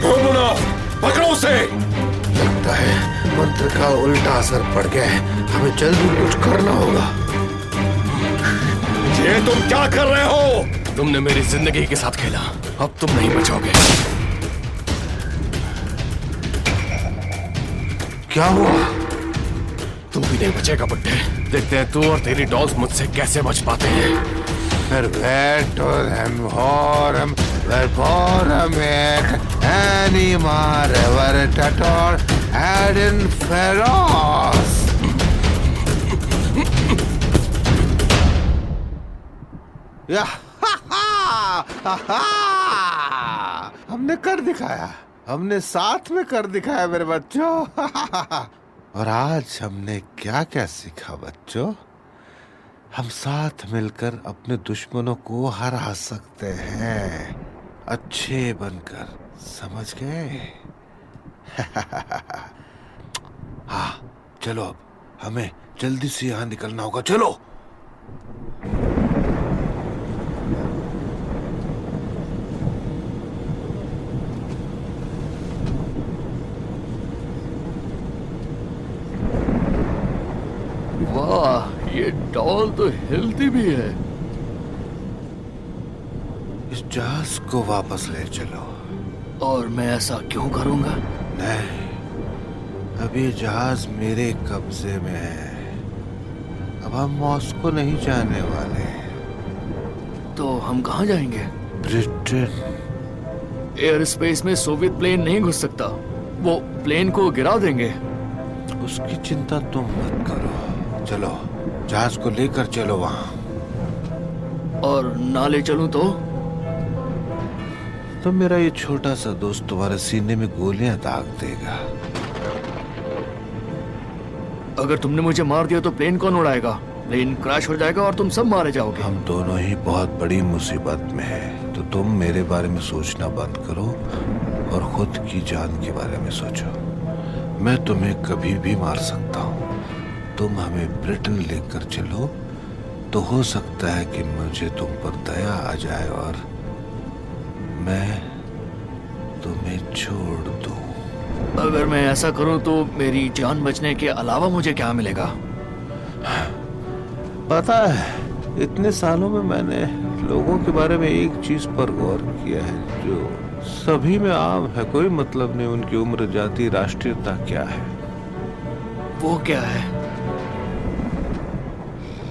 रोमनोव! पकड़ो उसे! लगता है मंत्र का उल्टा असर पड़ गया है, हमें जल्दी कुछ करना होगा। ये तुम क्या कर रहे हो? तुमने मेरी जिंदगी के साथ खेला, अब तुम नहीं बचोगे। क्या हुआ? तुम भी नहीं बचेगा बुड्ढे। देखते हैं तू और तेरी डॉल्स मुझसे कैसे बच पाते हैं। Vervetorem horem, verborem et animar vertator adin feroz. या हमने कर दिखाया, हमने साथ में कर दिखाया मेरे बच्चों। और आज हमने क्या क्या सीखा बच्चों? हम साथ मिलकर अपने दुश्मनों को हरा सकते हैं, अच्छे बनकर, समझ गए? हाँ, चलो अब हमें जल्दी से यहाँ निकलना होगा, चलो। वाह, ये डॉल तो हिलती भी है। इस जहाज को वापस ले चलो। और मैं ऐसा क्यों करूंगा? नहीं, अब ये जहाज मेरे कब्जे में है। अब हम मॉस्को नहीं जाने वाले। तो हम कहाँ जाएंगे? ब्रिटेन। एयर स्पेस में सोवियत प्लेन नहीं घुस सकता, वो प्लेन को गिरा देंगे। उसकी चिंता तुम मत करो, चलो जहाज को लेकर चलो वहां। और ना ले चलूं तो मेरा ये छोटा सा दोस्त तुम्हारे सीने में गोलियां दाग देगा। अगर तुमने मुझे मार दिया तो प्लेन कौन उड़ाएगा? प्लेन क्रैश हो जाएगा और तुम सब मारे जाओगे। हम दोनों ही बहुत बड़ी मुसीबत में हैं, तो तुम मेरे बारे में सोचना बंद करो और खुद की जान के बारे में सोचो। मैं तुम्हें कभी भी मार सकता हूँ। तुम हमें ब्रिटेन लेकर चलो, तो हो सकता है कि मुझे तुम पर दया आ जाए और मैं तुम्हें छोड़ दूं। अगर मैं ऐसा करूं तो मेरी जान बचने के अलावा मुझे क्या मिलेगा? पता है, इतने सालों में मैंने लोगों के बारे में एक चीज पर गौर किया है जो सभी में आम है, कोई मतलब नहीं उनकी उम्र, जाति, राष्ट्रीयता क्या है। वो क्या है?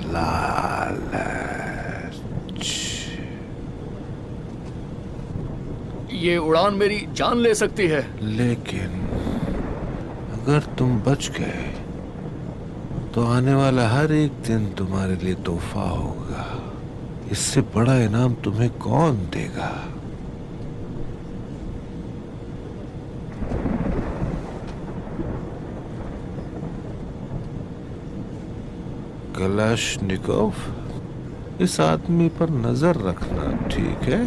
लालच। ये उड़ान मेरी जान ले सकती है। लेकिन अगर तुम बच गए तो आने वाला हर एक दिन तुम्हारे लिए तोहफा होगा। इससे बड़ा इनाम तुम्हें कौन देगा? कलाशनिकोव, इस आदमी पर नजर रखना, ठीक है?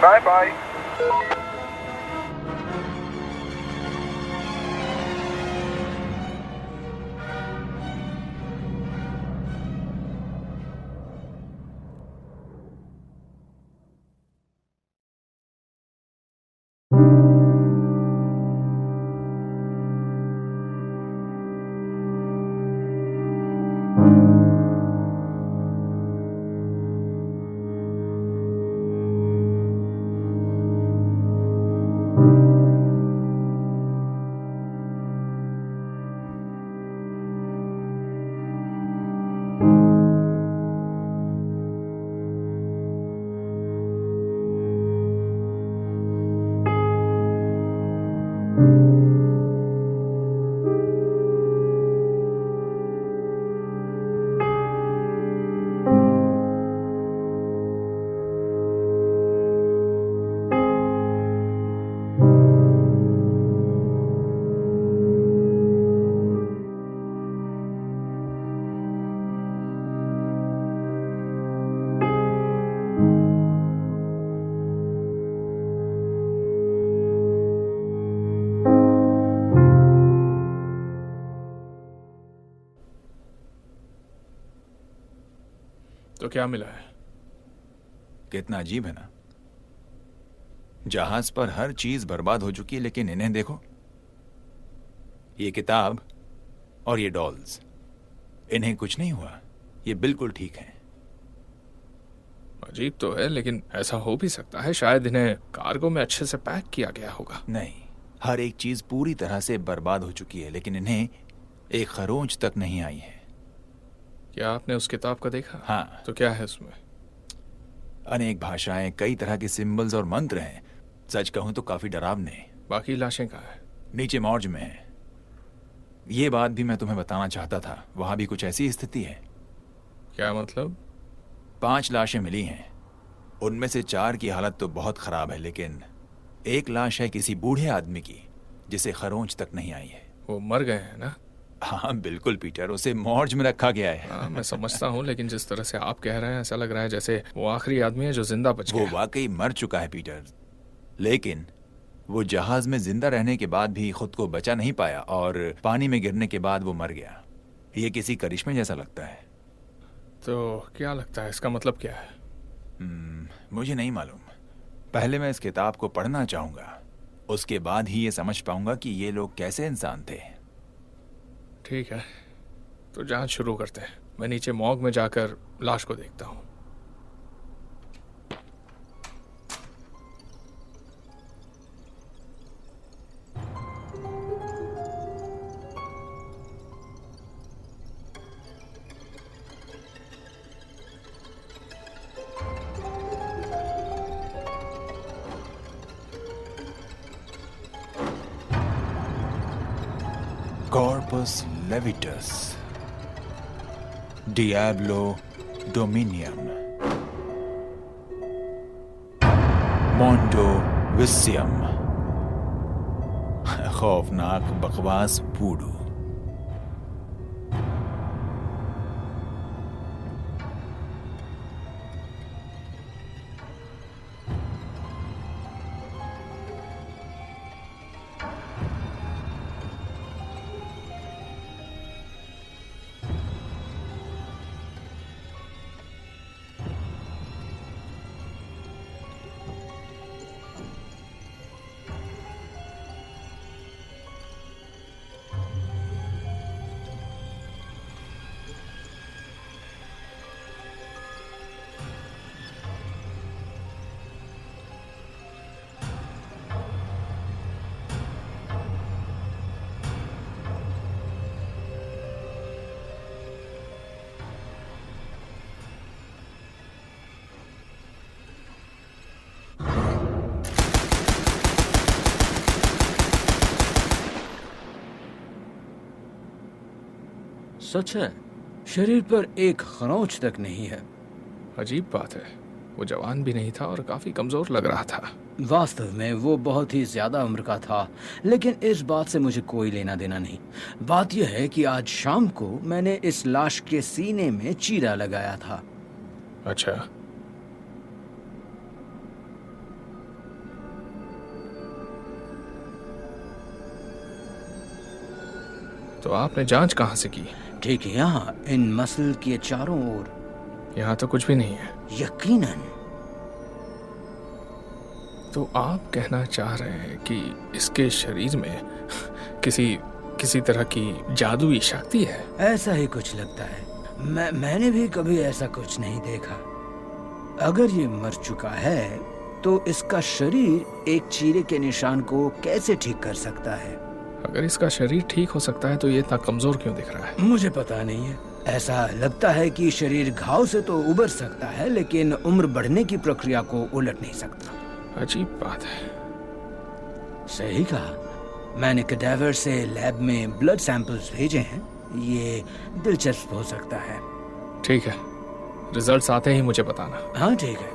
Bye bye. तो क्या मिला है? कितना अजीब है ना। जहाज पर हर चीज बर्बाद हो चुकी है, लेकिन इन्हें देखो, ये किताब और ये डॉल्स, इन्हें कुछ नहीं हुआ, ये बिल्कुल ठीक है। अजीब तो है, लेकिन ऐसा हो भी सकता है शायद इन्हें कार्गो में अच्छे से पैक किया गया होगा। नहीं, हर एक चीज पूरी तरह से बर्बाद हो चुकी है, लेकिन इन्हें एक खरोंच तक नहीं आई है। क्या आपने उस किताब को देखा? हाँ। तो क्या है उसमें? अनेक भाषाएं, कई तरह के सिंबल्स और मंत्र हैं। सच कहूं तो काफी डरावने। बाकी लाशें कहाँ हैं? नीचे मॉर्ज में है। ये बात भी मैं तुम्हें बताना चाहता था, वहां भी कुछ ऐसी स्थिति है। क्या मतलब? 5 लाशें मिली हैं, उनमें से 4 की हालत तो बहुत खराब है, लेकिन एक लाश है किसी बूढ़े आदमी की जिसे खरोंच तक नहीं आई है। वो मर गए हैं ना? हाँ बिल्कुल पीटर, उसे मॉर्ज में रखा गया है। हाँ, मैं समझता हूँ, लेकिन जिस तरह से आप कह रहे हैं ऐसा लग रहा है जैसे वो आखिरी आदमी है जो जिंदा बच वो गया। वाकई मर चुका है पीटर, लेकिन वो जहाज में जिंदा रहने के बाद भी खुद को बचा नहीं पाया और पानी में गिरने के बाद वो मर गया। ये किसी करिश्मे जैसा लगता है। तो क्या लगता है, इसका मतलब क्या है? मुझे नहीं मालूम। पहले मैं इस किताब को पढ़ना चाहूंगा, उसके बाद ही ये समझ पाऊंगा कि ये लोग कैसे इंसान थे। ठीक है, तो जांच शुरू करते हैं। मैं नीचे मॉर्ग में जाकर लाश को देखता हूँ। Corpus levitus, Diablo Dominium, Mondo Vicium, खौफनाक बकवास वूडू। सच है, शरीर पर एक खरोंच तक नहीं है। अजीब बात है, वो जवान भी नहीं था और काफी कमजोर लग रहा था। वास्तव में वो बहुत ही ज्यादा उम्र का था, लेकिन इस बात से मुझे कोई लेना देना नहीं। बात यह है कि आज शाम को मैंने इस लाश के सीने में चीरा लगाया था। अच्छा, तो आपने जांच कहाँ से की? ठीक है, यहाँ इन मसल के चारों ओर। यहाँ तो कुछ भी नहीं है। यकीनन। तो आप कहना चाह रहे हैं कि इसके शरीर में किसी तरह की जादुई शक्ति है? ऐसा ही कुछ लगता है। मैंने भी कभी ऐसा कुछ नहीं देखा। अगर ये मर चुका है तो इसका शरीर एक चीरे के निशान को कैसे ठीक कर सकता है? अगर इसका शरीर ठीक हो सकता है तो ये इतना कमजोर क्यों दिख रहा है? मुझे पता नहीं है। ऐसा लगता है कि शरीर घाव से तो उबर सकता है, लेकिन उम्र बढ़ने की प्रक्रिया को उलट नहीं सकता। अजीब बात है। सही कहा। मैंने कैडेवर से लैब में ब्लड सैंपल्स भेजे हैं। ये दिलचस्प हो सकता है। ठीक है, रिजल्ट्स आते ही मुझे बताना। हाँ ठीक है।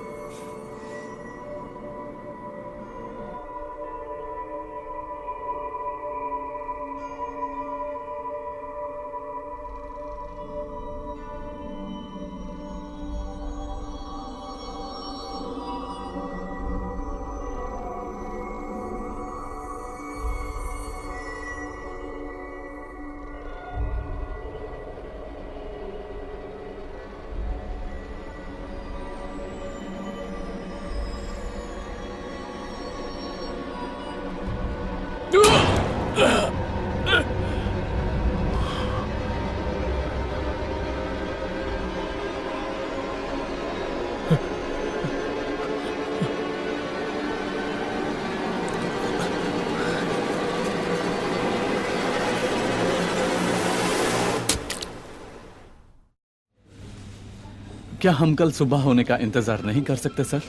क्या हम कल सुबह होने का इंतजार नहीं कर सकते सर?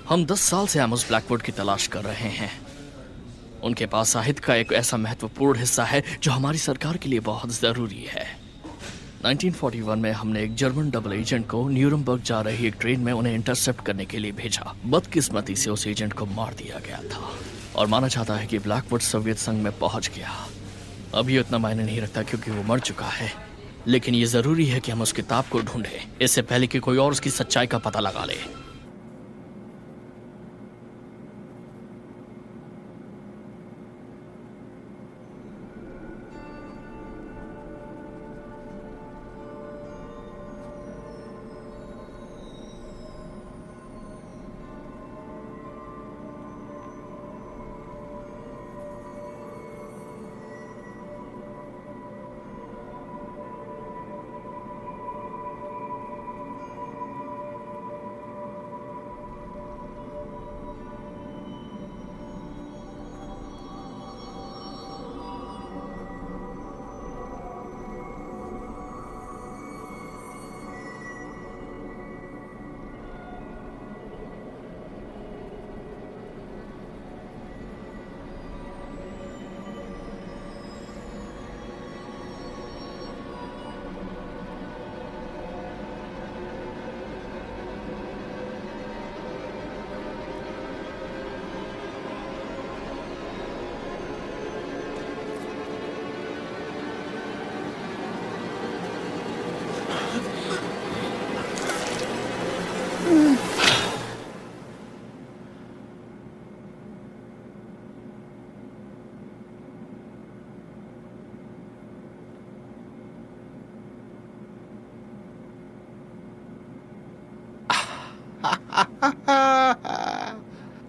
हम 10 साल से एमोस ब्लैकवुड की तलाश कर रहे हैं। उनके पास साहित्य का एक ऐसा महत्वपूर्ण हिस्सा है जो हमारी सरकार के लिए बहुत जरूरी है। 1941 में हमने एक जर्मन डबल एजेंट को न्यूरमबर्ग जा रही एक ट्रेन में उन्हें इंटरसेप्ट करने के लिए भेजा। बदकिस्मती से उस एजेंट को मार दिया गया था और माना जाता है कि ब्लैकवुड सोवियत संघ में पहुंच गया। अब ये उतना मायने नहीं रखता क्योंकि वो मर चुका है, लेकिन ये जरूरी है कि हम उस किताब को ढूंढें इससे पहले कि कोई और उसकी सच्चाई का पता लगा ले।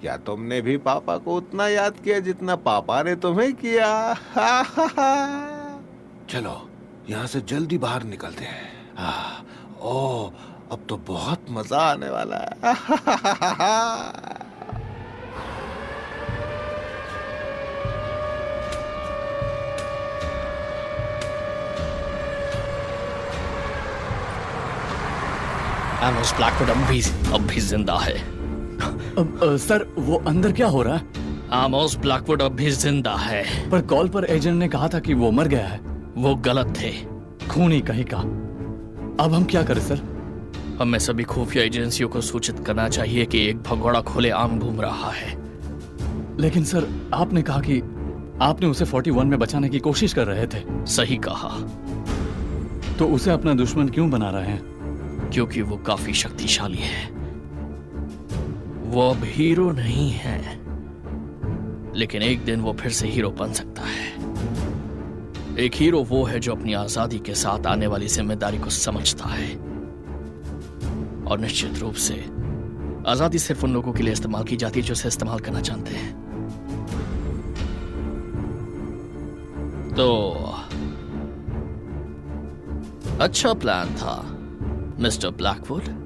क्या तुमने भी पापा को उतना याद किया जितना पापा ने तुम्हें किया? चलो यहाँ से जल्दी बाहर निकलते हैं। ओह, अब तो बहुत मजा आने वाला है। एमोस ब्लैकवुड अब भी जिंदा है। सर वो अंदर क्या हो रहा है? एमोस ब्लैकवुड अब भी जिंदा है। पर कॉल पर एजेंट ने कहा था कि वो मर गया है। वो गलत थे। खूनी कहीं का। अब हम क्या करें सर? हमें सभी खुफिया एजेंसियों को सूचित करना चाहिए कि एक भगोड़ा खुले आम घूम रहा है। लेकिन सर, आपने कहा कि आपने उसे 41 में बचाने की कोशिश कर रहे थे। सही कहा। तो उसे अपना दुश्मन क्यों बना रहे हैं? क्योंकि वो काफी शक्तिशाली है। वो अब हीरो नहीं है, लेकिन एक दिन वो फिर से हीरो बन सकता है। एक हीरो वो है जो अपनी आजादी के साथ आने वाली जिम्मेदारी को समझता है, और निश्चित रूप से आजादी सिर्फ उन लोगों के लिए इस्तेमाल की जाती है जो इसे इस्तेमाल करना चाहते हैं। तो अच्छा प्लान था मिस्टर ब्लैकवुड।